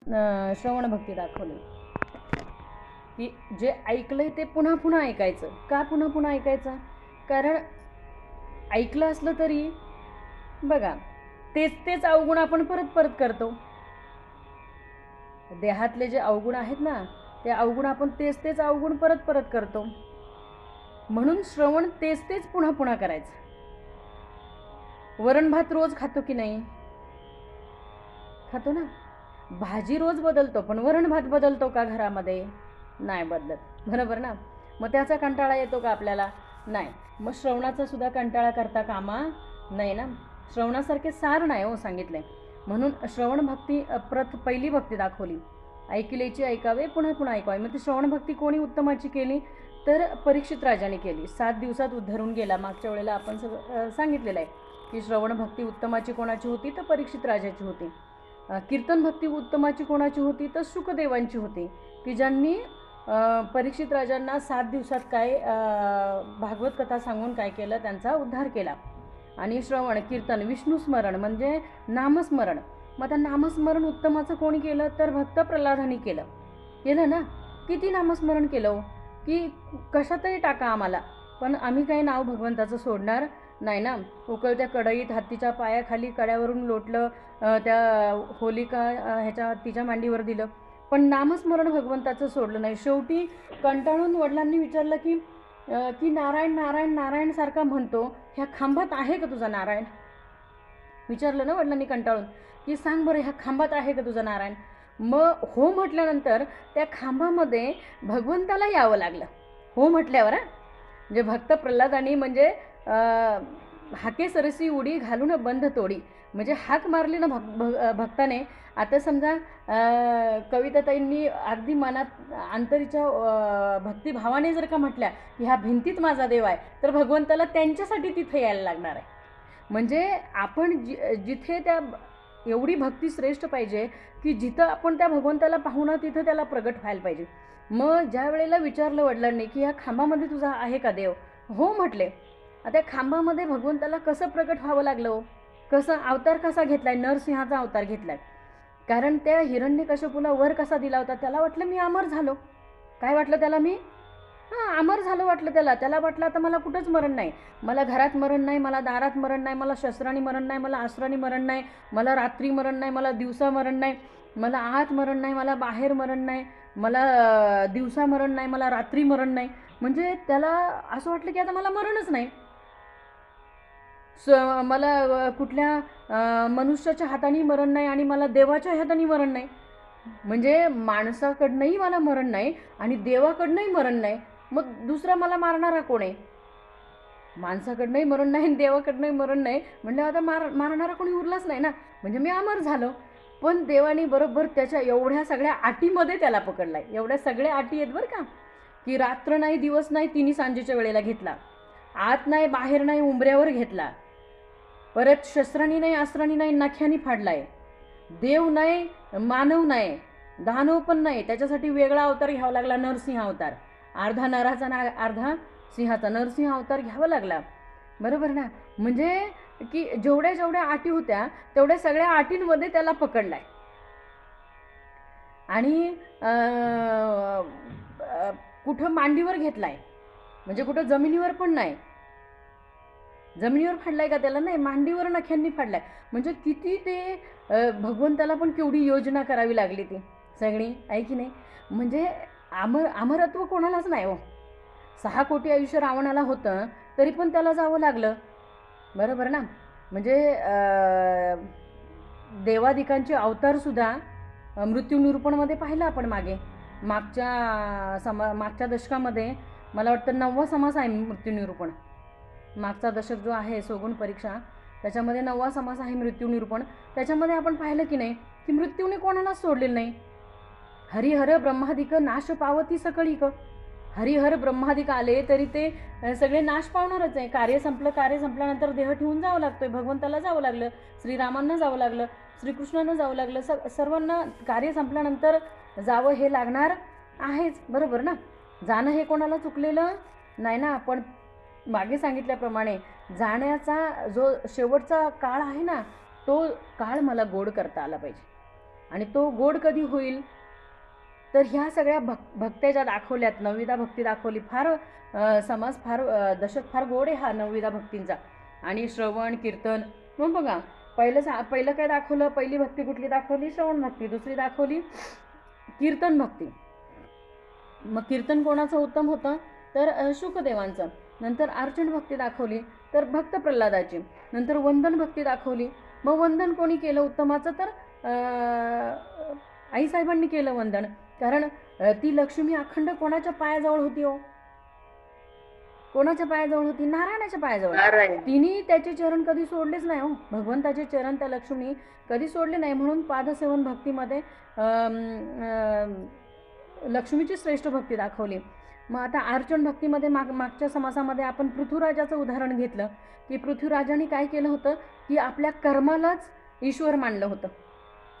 श्रवण भक्ती दाखवली की जे ऐकलंय ते पुन्हा पुन्हा ऐकायचं. का पुन्हा पुन्हा ऐकायचं? कारण ऐकलं असलं तरी बघा तेच तेच अवगुण आपण परत परत करतो. देहातले जे अवगुण आहेत ना, ते अवगुण आपण तेच तेच अवगुण परत परत करतो. म्हणून श्रवण तेच तेच पुन्हा पुन्हा करायचं. वरण भात रोज खातो की नाही? खातो ना. भाजी रोज बदलतो, पण वरण भात बदलतो का घरामध्ये? नाही बदलत, बरोबर ना. मग त्याचा कंटाळा येतो का आपल्याला? नाही. मग श्रवणाचा सुद्धा कंटाळा करता कामा नाही ना. श्रवणासारखे सार नाही हो सांगितले. म्हणून श्रवण भक्ती पहिली भक्ती दाखवली. ऐकलेची ऐकावे, पुन्हा पुन्हा ऐकावे. मग ती श्रवण भक्ती कोणी उत्तमाची केली? तर परीक्षित राजाने केली. 7 दिवसात उद्धरून गेला. मागच्या वेळेला आपण सांगितलेलं आहे की श्रवण भक्ती उत्तमाची कोणाची होती? तर परीक्षित राजाची होती. कीर्तन भक्ती उत्तमाची कोणाची होती? तर शुकदेवांची होती, की ज्यांनी परीक्षित राजांना 7 दिवसात काय भागवत कथा सांगून काय केलं? त्यांचा उद्धार केला. आणि श्रवण कीर्तन विष्णुस्मरण म्हणजे नामस्मरण. मग आता नामस्मरण उत्तमाचं कोणी केलं? तर भक्त प्रल्हादांनी केलं ना. किती नामस्मरण केलं की कशातही टाका आम्हाला, पण आम्ही काही नाव भगवंताचं सोडणार नाही ना. उकळत्या कढईत हत्तीच्या पायाखाली कड्यावरून लोटलं, त्या होलिका ह्याच्या तिच्या मांडीवर दिलं, पण नामस्मरण भगवंताचं सोडलं नाही. शेवटी कंटाळून वडिलांनी विचारलं की नारायण नारायण नारायण सारखा म्हणतो, ह्या खांबात आहे का तुझा नारायण? विचारलं ना वडिलांनी कंटाळून की सांग बरं, ह्या खांबात आहे का तुझा नारायण? मग हो म्हटल्यानंतर त्या खांबामध्ये भगवंताला यावं लागलं. हो म्हटल्यावर जे भक्त प्रल्हादांनी म्हणजे हाके सरसी उडी घालून बंध तोडी, म्हणजे हाक मारली ना भक्ताने. आता समजा कविताताईंनी अगदी मनात अंतरीच्या भक्तिभावाने जर का म्हटल्या की ह्या भिंतीत माझा देव आहे, तर भगवंताला त्यांच्यासाठी तिथे यायला लागणार आहे. म्हणजे आपण जिथे त्या एवढी भक्ती श्रेष्ठ पाहिजे की जिथं आपण त्या भगवंताला पाहू ना, तिथं त्याला प्रगट व्हायला पाहिजे. मग ज्या वेळेला विचारलं वडिलांनी की ह्या खांबामध्ये तुझा आहे का देव? हो म्हटले. आता खांबामध्ये भगवंताला कसं प्रगट व्हावं लागलं? कसं अवतार कसा घेतलाय? नरसिंहाचा अवतार घेतलाय. कारण त्या हिरण्यकश्यपूला वर कसा दिला होता? त्याला वाटलं मी अमर झालो. काय वाटलं त्याला? मी अमर झालो वाटलं त्याला वाटलं आता मला कुठंच मरण नाही. मला घरात मरण नाही, मला दारात मरण नाही, मला शस्त्राने मरण नाही, मला अस्त्राने मरण नाही, मला रात्री मरण नाही, मला दिवसा मरण नाही, मला आत मरण नाही, मला बाहेर मरण नाही, मला दिवसा मरण नाही, मला रात्री मरण नाही. म्हणजे त्याला असं वाटलं की आता मला मरणच नाही. मला कुठल्या मनुष्याच्या हाताने मरण नाही आणि मला देवाच्या हाताने मरण नाही. म्हणजे माणसाकडनंही मला मरण नाही आणि देवाकडनंही मरण नाही. मग दुसरा मला मारणारा कोण आहे? माणसाकडनंही मरण नाही आणि देवाकडनंही मरण नाही, म्हणजे आता मारणारा कोणी उरलाच नाही ना. म्हणजे मी अमर झालो. पण देवाने बरोबर त्याच्या एवढ्या सगळ्या अटीमध्ये त्याला पकडलाय. एवढ्या सगळ्या अटी आहेत बरं का, की रात्र नाही दिवस नाही, तिन्ही सांजेच्या वेळेला घेतला. आत नाही बाहेर नाही, उंबऱ्यावर घेतला. परत शस्त्रांनी नाही, अस्त्रांनी नाही, नख्यानी फाडलाय. देव नाही, मानव नाही, दानव पण नाही. त्याच्यासाठी वेगळा अवतार घ्यावा लागला, नरसिंह अवतार. अर्धा नराचा ना अर्धा सिंहाचा नरसिंह अवतार घ्यावा लागला. बरोबर ना. म्हणजे की जेवढ्या जेवढ्या अटी होत्या तेवढ्या सगळ्या अटींमध्ये त्याला पकडलाय. आणि कुठं मांडीवर घेतलाय, म्हणजे कुठं जमिनीवर पण नाही. जमिनीवर फाडलाय का त्याला? नाही, मांडीवर नख्यांनी फाडलाय. म्हणजे किती ते भगवंताला पण केवढी योजना करावी लागली ती सगळी, आहे की नाही. म्हणजे अमरत्व कोणालाच नाही हो. 6 कोटी आयुष्य रावणाला होतं तरी पण त्याला जावं लागलं. बरोबर ना. म्हणजे देवादिकांचे अवतारसुद्धा मृत्यू निरूपणमध्ये पाहिलं आपण मागच्या दशकामध्ये. मला वाटतं 9वा समास आहे मृत्यू निरूपण. मागचा दशक जो आहे सोगुण परीक्षा, त्याच्यामध्ये 9वा समास आहे मृत्यू निरूपण. त्याच्यामध्ये आपण पाहिलं की नाही की मृत्यूने कोणालाच सोडलेलं नाही. हरिहर ब्रह्मादिक नाश पावती सकळीक. हरिहर ब्रह्मादिक आले तरी ते सगळे नाश पावणारच आहे. कार्य संपल्यानंतर देह ठेवून जावं लागतोय. भगवंताला जावं लागलं, श्रीरामांना जावं लागलं, श्रीकृष्णांना जावं लागलं. सर्वांना कार्य संपल्यानंतर जावं हे लागणार आहेच. बरोबर ना. जाणं हे कोणाला चुकलेलं नाही ना. पण मागे सांगितल्याप्रमाणे जाण्याचा जो शेवटचा काळ आहे ना, तो काळ मला गोड करता आला पाहिजे. आणि तो गोड कधी होईल? तर ह्या सगळ्या भक्त्या ज्या दाखवल्यात, नवविधा भक्ती दाखवली, फार समाज फार दशक फार गोड आहे हा नवविधा भक्तींचा. आणि श्रवण कीर्तन, मग बघा पहिलं काय दाखवलं? पहिली भक्ती कुठली दाखवली? श्रवण भक्ती. दुसरी दाखवली कीर्तन भक्ती. मग कीर्तन कोणाचं उत्तम होतं? तर शुकदेवांचं. नंतर अर्चन भक्ती दाखवली, तर भक्त प्रल्हादाची. नंतर वंदन भक्ती दाखवली. मग वंदन कोणी केलं उत्तमाचं? तर आईसाहेबांनी केलं वंदन. कारण ती लक्ष्मी अखंड कोणाच्या पायाजवळ होती हो? कोणाच्या पायाजवळ होती? नारायणाच्या पायाजवळ. तिने त्याचे चरण कधी सोडलेच नाही हो. भगवंताचे चरण त्या लक्ष्मी कधी सोडले नाही. म्हणून पादसेवन भक्तीमध्ये लक्ष्मीची श्रेष्ठ भक्ती दाखवली. मग आता अर्चन भक्तीमध्ये मागच्या समासामध्ये आपण पृथ्वीराजाचं उदाहरण घेतलं की पृथ्वीराजाने काय केलं होतं की आपल्या कर्मालाच ईश्वर मानलं होतं.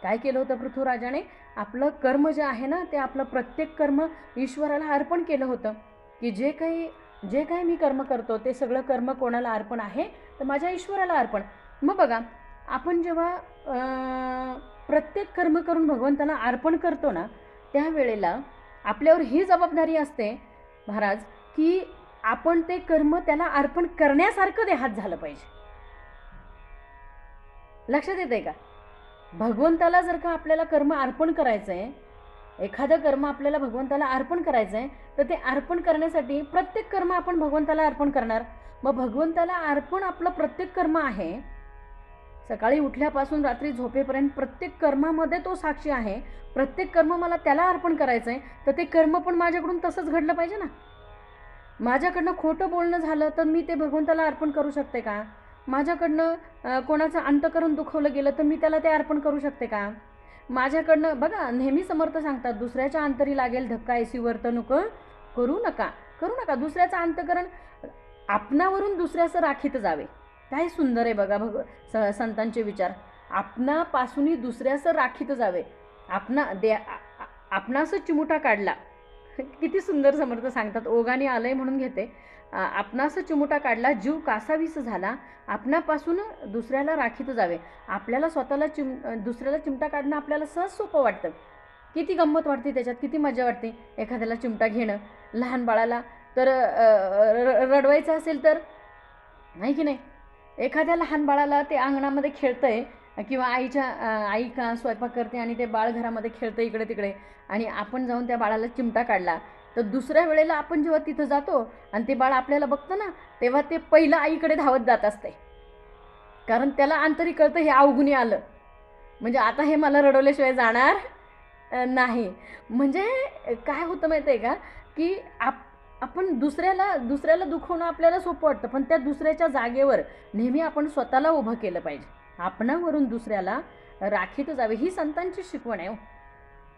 काय केलं होतं पृथ्वीराजाने? आपलं कर्म जे आहे ना, ते आपलं प्रत्येक कर्म ईश्वराला अर्पण केलं होतं. की जे काही मी कर्म करतो ते सगळं कर्म कोणाला अर्पण आहे? तर माझ्या ईश्वराला अर्पण. मग बघा, आपण जेव्हा प्रत्येक कर्म करून भगवंताला अर्पण करतो ना, त्यावेळेला आपल्यावर ही जबाबदारी असते महाराज की आपण ते कर्म त्याला अर्पण करण्यासारखं देहात झालं पाहिजे. लक्षात येते का? भगवंताला जर का आपल्याला कर्म अर्पण करायचं आहे, एखादं कर्म आपल्याला भगवंताला अर्पण करायचं आहे, तर ते अर्पण करण्यासाठी प्रत्येक कर्म आपण भगवंताला अर्पण करणार. मग भगवंताला अर्पण आपलं प्रत्येक कर्म आहे. सकाळी उठल्यापासून रात्री झोपेपर्यंत प्रत्येक कर्मामध्ये तो साक्षी आहे. प्रत्येक कर्म मला त्याला अर्पण करायचं आहे, तर ते कर्म पण माझ्याकडून तसंच घडलं पाहिजे ना. माझ्याकडनं खोटं बोलणं झालं तर मी ते भगवंताला अर्पण करू शकते का? माझ्याकडनं कोणाचं अंतकरण दुखवलं गेलं तर मी त्याला ते अर्पण करू शकते का? माझ्याकडनं बघा, नेहमी समर्थ सांगतात, दुसऱ्याच्या अंतरी लागेल धक्का ऐसी वर्तणूक करू नका. दुसऱ्याचं अंतकरण आपणावरून दुसऱ्याचं राखीत जावे. काय सुंदर आहे बघा संतांचे विचार. आपणापासूनही दुसऱ्याचं राखीत जावे. आपणास चिमुटा काढला. किती सुंदर समर्थ सांगतात. ओघाने आलंय म्हणून घेते. आपणास चिमुटा काढला, जीव कासावीस झाला, आपणापासून दुसऱ्याला राखीत जावे. आपल्याला स्वतःला दुसऱ्याला चिमटा काढणं आपल्याला सहज सोपं वाटतं. किती गंमत वाटते त्याच्यात, किती मजा वाटते एखाद्याला चिमटा घेणं. लहान बाळाला तर रडवायचं असेल तर, नाही की नाही, एखाद्या लहान बाळाला ते अंगणामध्ये खेळतंय किंवा आई का स्वयंपाक करते आणि ते बाळ घरामध्ये खेळतं इकडे तिकडे, आणि आपण जाऊन त्या बाळाला चिमटा काढला, तर दुसऱ्या वेळेला आपण जेव्हा तिथं जातो आणि ते बाळ आपल्याला बघतं ना, तेव्हा ते पहिलं आईकडे धावत जात असते. कारण त्याला आंतरिक कळतं हे अवगुणी आलं, म्हणजे आता हे मला रडवल्याशिवाय जाणार नाही. म्हणजे काय होतं माहिती आहे का, की आपण दुसऱ्याला दुखवणं आपल्याला सोपं वाटतं, पण त्या दुसऱ्याच्या जागेवर नेहमी आपण स्वतःला उभं केलं पाहिजे. आपणावरून दुसऱ्याला राखीत जावे, ही संतांची शिकवण आहे.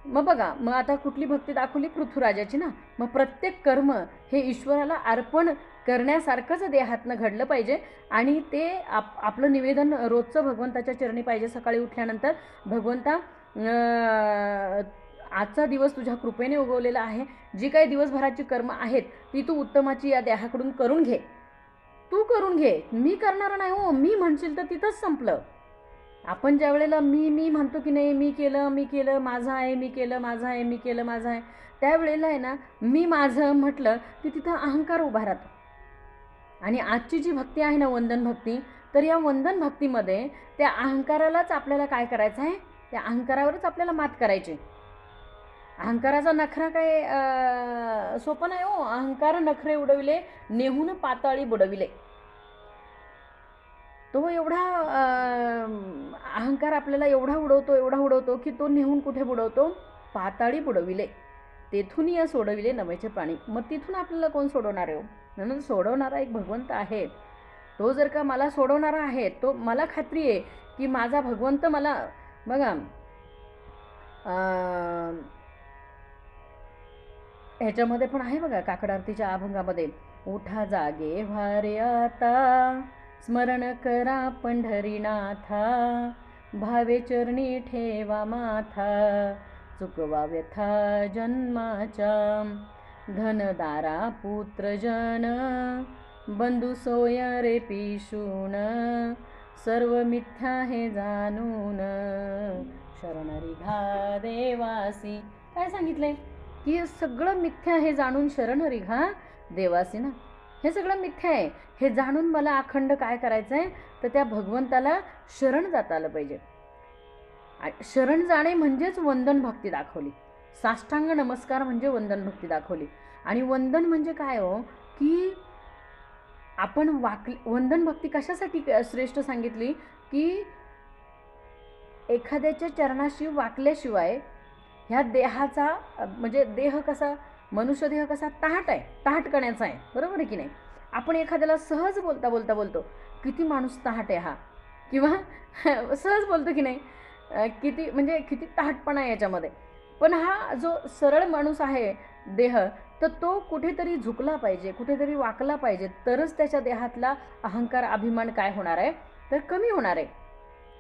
मग बघा, मग आता कुठली भक्ती दाखवली? पृथ्वीराजाची ना. मग प्रत्येक कर्म हे ईश्वराला अर्पण करण्यासारखंच देहातनं घडलं पाहिजे. आणि ते आपलं निवेदन रोजचं भगवंताच्या चरणी पाहिजे. सकाळी उठल्यानंतर, भगवंता आजचा दिवस तुझ्या कृपेने उगवलेला आहे. जी काही दिवसभराची कर्म आहेत ती तू उत्तमाची या देहाकडून करून घे. तू करून घे, मी करणार नाही हो. मी म्हणशील तर तिथंच संपलं. आपण ज्या वेळेला मी म्हणतो की नाही, मी केलं, माझं आहे, मी केलं, माझं आहे, मी केलं, माझं आहे, त्यावेळेला आहे ना, मी माझं म्हटलं की तिथं अहंकार उभा राहतो. आणि आजची जी भक्ती आहे ना, वंदन भक्ती, तर या वंदन भक्तीमध्ये त्या अहंकारालाच आपल्याला काय करायचं आहे? त्या अहंकारावरच आपल्याला मात करायची. अहंकाराचा नखरा काय सोपं नाही हो. अहंकार नखरे उडविले, नेहून पाताळी बुडविले. तो एवढा अहंकार आपल्याला एवढा उडवतो की तो नेहून कुठे बुडवतो? पाताळी बुडविले, तेथून या सोडविले नवेचे पाणी. मग तिथून आपल्याला कोण सोडवणार आहे हो? म्हणून सोडवणारा एक भगवंत आहे. तो जर का मला सोडवणारा आहे, तो मला खात्री आहे की माझा भगवंत मला, बघा ह्याच्यामध्ये पण आहे बघा, काकड आरतीच्या अभंगामध्ये, उठा जागे व्हारे आता, स्मरण करा पंढरीनाथा, भावे चरणी ठेवा माथा, चुकवा व्यथा जन्माच्या, धनदारा पुत्रजन, बंधू सोय रे पिशून, सर्व मिथ्या हे जाणून, शरण रिघा देवासी. काय सांगितलंय की हे सगळं मिथ्या हे जाणून शरण रिघा देवासी ना. हे सगळं मिथ्या आहे हे जाणून मला अखंड काय करायचं आहे तर त्या भगवंताला शरण जाता आलं पाहिजे. शरण जाणे म्हणजेच वंदन भक्ती दाखवली. साष्टांग नमस्कार म्हणजे वंदन भक्ती दाखवली. आणि वंदन म्हणजे काय हो की आपण वंदन भक्ती कशासाठी श्रेष्ठ सांगितली की एखाद्याच्या चरणाशी वाकल्याशिवाय ह्या देहाचा म्हणजे देह कसा मनुष्य देह कसा ताहट आहे, ताहटकण्याचा आहे, बरोबर आहे की नाही. आपण एखाद्याला सहज बोलतो किती माणूस ताहट आहे हा, किंवा सहज बोलतो की नाही, किती म्हणजे किती ताहटपणा आहे याच्यामध्ये. पण हा जो सरळ माणूस आहे देह तर तो कुठेतरी झुकला पाहिजे, कुठेतरी वाकला पाहिजे, तरच त्याच्या देहातला अहंकार अभिमान काय होणार आहे तर कमी होणार आहे.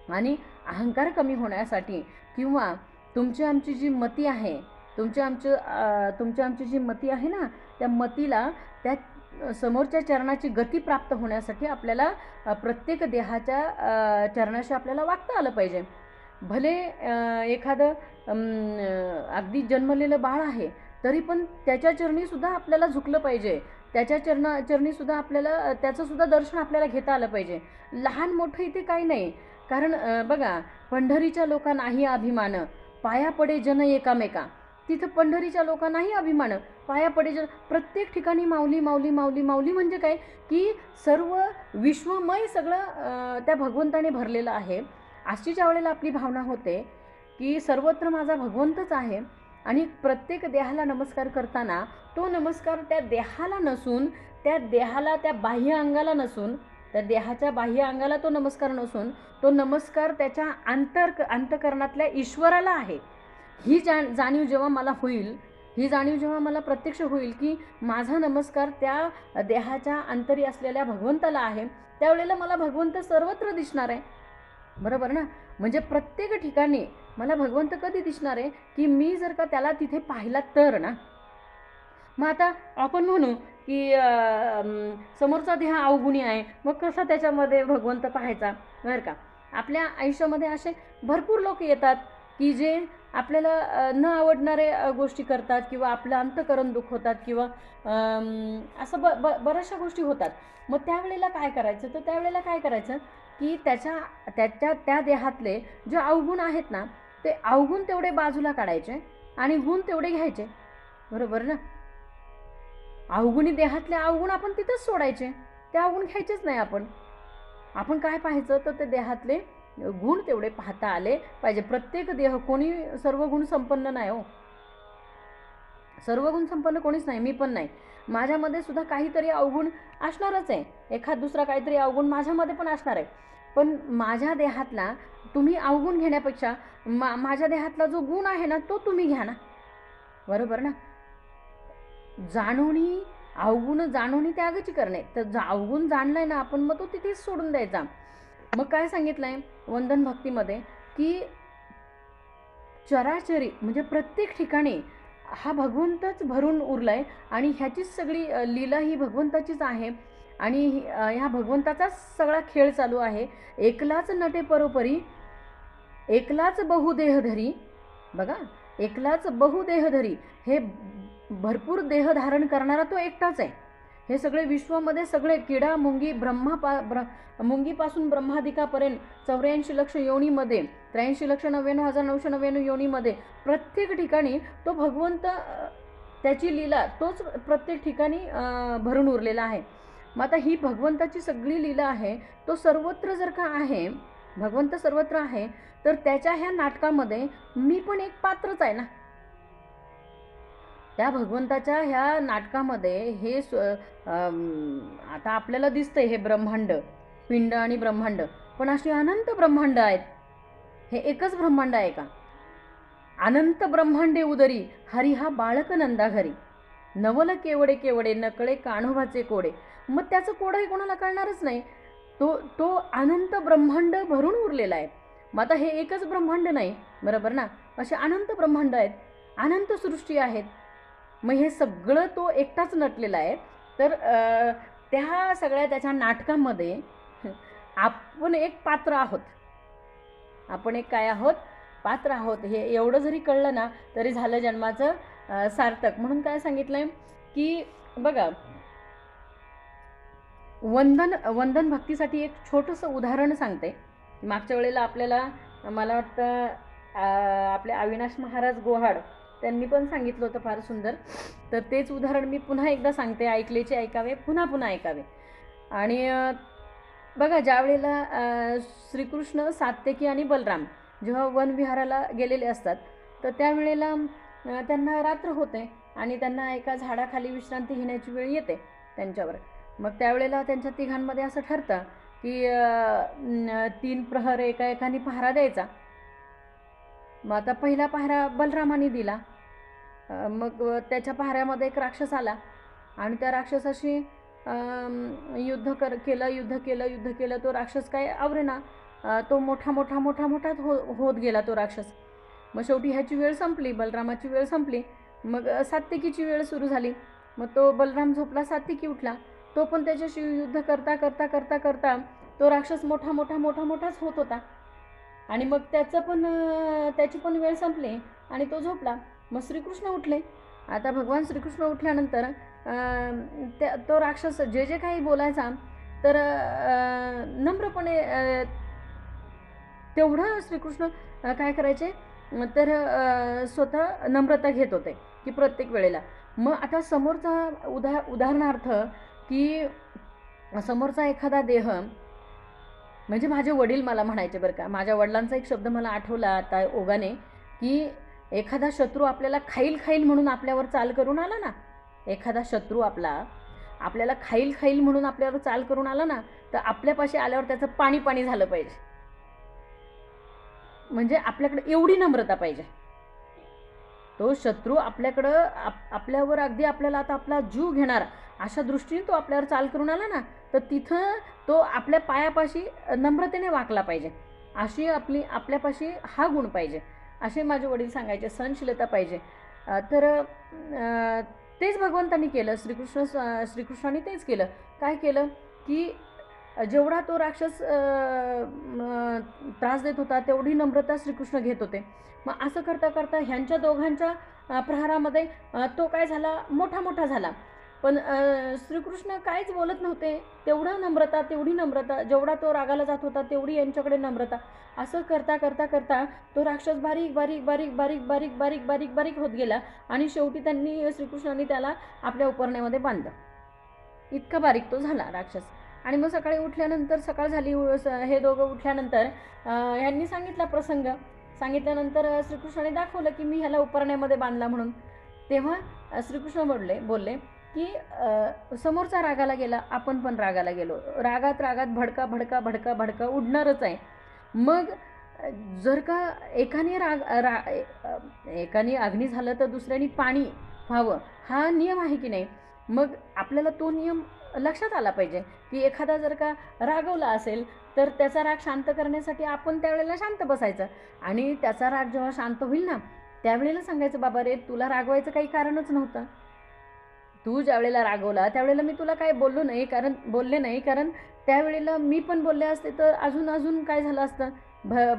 आणि अहंकार कमी होण्यासाठी किंवा तुमची आमची जी मती आहे तुमची आमची जी मती आहे ना त्या मतीला त्या समोरच्या चरणाची गती प्राप्त होण्यासाठी आपल्याला प्रत्येक देहाच्या चरणाशी आपल्याला वागता आलं पाहिजे. भले एखादं अगदी जन्मलेलं बाळ आहे तरी पण त्याच्या चरणीसुद्धा आपल्याला झुकलं पाहिजे. त्याच्या चरणीसुद्धा आपल्याला त्याचंसुद्धा दर्शन आपल्याला घेता आलं पाहिजे. लहान मोठं इथे काही नाही. कारण बघा पंढरीच्या लोकांनाही अभिमान पाया पडे जन एकामेका. तिथं पंढरीच्या लोकांनाही अभिमान पाया पडे जन. प्रत्येक ठिकाणी माऊली माऊली माऊली माऊली म्हणजे काय की सर्व विश्वमय सगळं त्या भगवंताने भरलेलं आहे. अशी ज्या वेळेला आपली भावना होते की सर्वत्र माझा भगवंतच आहे आणि प्रत्येक देहाला नमस्कार करताना तो नमस्कार त्या देहाला नसून त्या देहाला त्या बाह्य अंगाला नसून त्या देहाच्या बाह्य अंगाला तो नमस्कार नसून तो नमस्कार त्याच्या अंतकरणातल्या ईश्वराला आहे. ही जाणीव जेव्हा मला होईल, ही जाणीव जेव्हा मला प्रत्यक्ष होईल की माझा नमस्कार त्या देहाच्या अंतरी असलेल्या भगवंताला आहे त्यावेळेला मला भगवंत सर्वत्र दिसणार आहे, बरोबर ना. म्हणजे प्रत्येक ठिकाणी मला भगवंत कधी दिसणार आहे की मी जर का त्याला तिथे पाहिला तर ना. मग आता आपण म्हणू की समोरचा देह अवगुणी आहे मग कसा त्याच्यामध्ये भगवंत पाहायचा, बरं का. आपल्या आयुष्यामध्ये असे भरपूर लोक येतात की जे आपल्याला न आवडणारे गोष्टी करतात किंवा आपलं अंतकरण दुखवतात किंवा असं बऱ्याचशा गोष्टी होतात. मग त्यावेळेला काय करायचं तर त्यावेळेला काय करायचं की त्या देहातले जे अवगुण आहेत ना ते अवगुण तेवढे बाजूला काढायचे आणि गुण तेवढे घ्यायचे, बरोबर ना. अवगुणी देहातले अवगुण आपण तिथंच सोडायचे, ते अवगुण घ्यायचेच नाही. आपण काय पाहायचं तर ते देहातले गुण तेवढे पाहता आले पाहिजे. प्रत्येक देह कोणी सर्व गुण संपन्न नाही हो, सर्व गुण संपन्न कोणीच नाही, मी पण नाही. माझ्यामध्ये सुद्धा काहीतरी अवगुण असणारच आहे, एखाद दुसरा काहीतरी अवगुण माझ्यामध्ये पण असणार आहे. पण माझ्या देहातला तुम्ही अवगुण घेण्यापेक्षा माझ्या देहातला जो गुण आहे ना तो तुम्ही घ्या ना, बरोबर ना. जाणूनी अवगुण जाणूनी त्यागाची करणे. तर अवगुण जाणलाय ना आपण मग तो तिथेच सोडून द्यायचा. मग काय सांगितलंय वंदन भक्तीमध्ये की चराचरी म्हणजे प्रत्येक ठिकाणी हा भगवंतच भरून उरलाय आणि ह्याचीच सगळी लीला ही भगवंताचीच आहे आणि ह्या भगवंताचाच सगळा खेळ चालू आहे. एकलाच नटे परोपरी एकलाच बहुदेहधरी. बघा, एकलाच बहुदेहधरी, हे भरपूर देह धारण करणारा तो एकटाच आहे. हे सगळे विश्वामध्ये सगळे किडा मुंगी मुंगीपासून ब्रह्मादिकापर्यंत 84 लक्ष योनीमध्ये 83,99,999 योनीमध्ये प्रत्येक ठिकाणी तो भगवंत त्याची लीला तोच प्रत्येक ठिकाणी भरून उरलेला आहे. मग आता ही भगवंताची सगळी लीला आहे, तो सर्वत्र जर का आहे, भगवंत सर्वत्र आहे, तर त्याच्या ह्या नाटकामध्ये मी पण एक पात्रच आहे ना. त्या भगवंताच्या ह्या नाटकामध्ये हे आता आपल्याला दिसतंय हे ब्रह्मांड, पिंड आणि ब्रह्मांड, पण अशी अनंत ब्रह्मांड आहेत. हे एकच ब्रह्मांड आहे का? अनंत ब्रह्मांडे उदरी हरी हा बाळक नंदा घरी, नवल केवडे केवडे नकळे कान्होबाचे कोडे. मग त्याचं कोडंही कोणाला कळणारच नाही. तो अनंत ब्रह्मांड भरून उरलेला आहे. मग आता हे एकच ब्रह्मांड नाही, बरोबर ना. असे अनंत ब्रह्मांड आहेत, अनंत सृष्टी आहेत. मग हे सगळं तो एकटाच नटलेला आहे. तर त्या सगळ्या त्याच्या नाटकामध्ये आपण एक पात्र आहोत. आपण एक काय आहोत पात्र आहोत हे एवढं जरी कळलं ना तरी झालं जन्माचं सार्थक. म्हणून काय सांगितलंय की बघा, वंदन भक्तीसाठी एक छोटंसं उदाहरण सांगते. मागच्या वेळेला आपल्याला मला वाटतं आपले अविनाश महाराज गोहाड त्यांनी पण सांगितलं होतं फार सुंदर. तर तेच उदाहरण मी पुन्हा एकदा सांगते, ऐकलेचे ऐकावे, पुन्हा पुन्हा ऐकावे. आणि बघा, ज्या वेळेला श्रीकृष्ण, सात्यकी आणि बलराम जेव्हा वनविहाराला गेलेले असतात तर त्यावेळेला त्यांना रात्र होते आणि त्यांना एका झाडाखाली विश्रांती घेण्याची वेळ येते त्यांच्यावर. मग त्यावेळेला त्यांच्या तिघांमध्ये असं ठरतं की 3 प्रहर एकाने पहारा द्यायचा. मग आता पहिला पहारा बलरामाने दिला. मग त्याच्या पहाऱ्यामध्ये एक राक्षस आला आणि त्या राक्षसाशी युद्ध केलं. तो राक्षस काय आवरेना, तो मोठा होत गेला तो राक्षस. मग शेवटी ह्याची वेळ संपली, बलरामाची वेळ संपली. मग सात्यकीची वेळ सुरू झाली. मग तो बलराम झोपला, सात्यकी उठला. तो पण त्याच्याशी युद्ध करता तो राक्षस मोठाच होत होता. आणि मग त्याची पण वेळ संपली आणि तो झोपला. मग श्रीकृष्ण उठले. आता भगवान श्रीकृष्ण उठल्यानंतर तो राक्षस जे काही बोलायचा तर नम्रपणे तेवढं श्रीकृष्ण काय करायचे तर स्वतः नम्रता घेत होते की प्रत्येक वेळेला. मग आता समोरचा उदाहरणार्थ की समोरचा एखादा देह, म्हणजे माझे वडील मला म्हणायचे बरं का, माझ्या वडिलांचा एक शब्द मला आठवला आता ओघाने, की एखादा शत्रू आपल्याला खाईल म्हणून आपल्यावर चाल करून आला ना, एखादा शत्रू आपल्याला खाईल म्हणून आपल्यावर चाल करून आला ना, तर आपल्यापाशी आल्यावर त्याचं पाणी झालं पाहिजे. म्हणजे आपल्याकडे एवढी नम्रता पाहिजे. तो शत्रू आपल्यावर अगदी आपल्याला आता आपला जीव घेणार अशा दृष्टीने तो आपल्यावर चाल करून आला ना, तर तिथं तो आपल्या पायापाशी नम्रतेने वाकला पाहिजे. अशी आपल्यापाशी हा गुण पाहिजे, असे माझे वडील सांगायचे. सहनशीलता पाहिजे. तर तेच भगवंतांनी केलं, श्रीकृष्णाने तेच केलं. काय केलं की जेवढा तो राक्षस त्रास देत होता तेवढी नम्रता श्रीकृष्ण घेत होते. मग असं करता ह्यांच्या दोघांच्या प्रहारामध्ये तो काय झाला, मोठा झाला. पण श्रीकृष्ण काहीच बोलत नव्हते. तेवढी नम्रता, जेवढा तो रागाला जात होता तेवढी यांच्याकडे नम्रता. असं करता तो राक्षस बारीक होत गेला आणि शेवटी श्रीकृष्णांनी त्याला आपल्या उपरण्यामध्ये बांधलं. इतका बारीक तो झाला राक्षस. आणि मग सकाळी उठल्यानंतर, सकाळ झाली, हे दोघं उठल्यानंतर ह्यांनी सांगितला प्रसंग. सांगितल्यानंतर श्रीकृष्णाने दाखवलं की मी ह्याला उपरण्यामध्ये बांधला म्हणून. तेव्हा श्रीकृष्ण बोलले की समोरचा रागाला गेला, आपण पण रागाला गेलो. रागात भडका उडणारच आहे. मग जर का एकाने अग्नी झालं तर दुसऱ्याने पाणी व्हावं, हा नियम आहे की नाही. मग आपल्याला तो नियम लक्षात आला पाहिजे की एखादा जर का रागवला असेल तर त्याचा राग शांत करण्यासाठी आपण त्यावेळेला शांत बसायचं. आणि त्याचा राग जेव्हा शांत होईल ना, त्यावेळेला सांगायचं, बाबा रे, तुला रागवायचं काही कारणच नव्हतं. तू ज्यावेळेला रागवला त्यावेळेला मी तुला काय बोलले नाही, कारण त्यावेळेला मी पण बोलले असते तर अजून काय झालं असतं,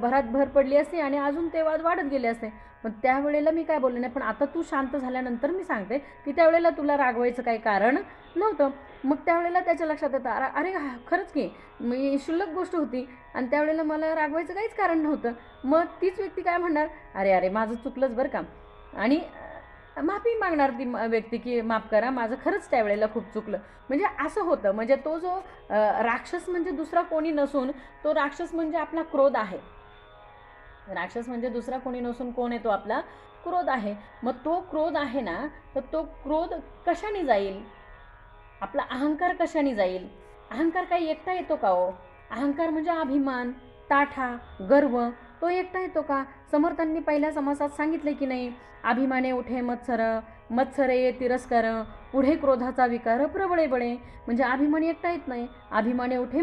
भरात भर पडली असते आणि अजून ते वाद वाढत गेले असते. पण त्यावेळेला मी काय बोलले नाही. पण आता तू शांत झाल्यानंतर मी सांगते की त्यावेळेला तुला रागवायचं काही कारण नव्हतं. मग त्यावेळेला त्याच्या लक्षात येतं, अरे खरंच की मी क्षुल्लक गोष्ट होती आणि त्यावेळेला मला रागवायचं काहीच कारण नव्हतं. मग तीच व्यक्ती काय म्हणणार, अरे माझं चुकलंच बरं का, आणि माफी मागणार ती व्यक्ती की माफ करा, माझं खरंच त्यावेळेला खूप चुकलं. म्हणजे असं होतं. म्हणजे तो जो राक्षस म्हणजे दुसरा कोणी नसून तो राक्षस म्हणजे आपला क्रोध आहे. राक्षस म्हणजे दुसरा कोणी नसून कोण आहे, तो आपला क्रोध आहे. मग तो क्रोध आहे ना, तर तो क्रोध कशाने जाईल, आपला अहंकार कशाने जाईल. अहंकार काही एकटा येतो का हो. अहंकार म्हणजे अभिमान, ताठा, गर्व, तो एकटा येतो का. समर्थांनी पहिल्या समासात सांगितले की नाही, अभिमाने उठे मत्सरे ये तिरस्कार, पुढे क्रोधाचा विकार प्रबळे बळे. म्हणजे अभिमान एकटा येत नाही. अभिमाने उठे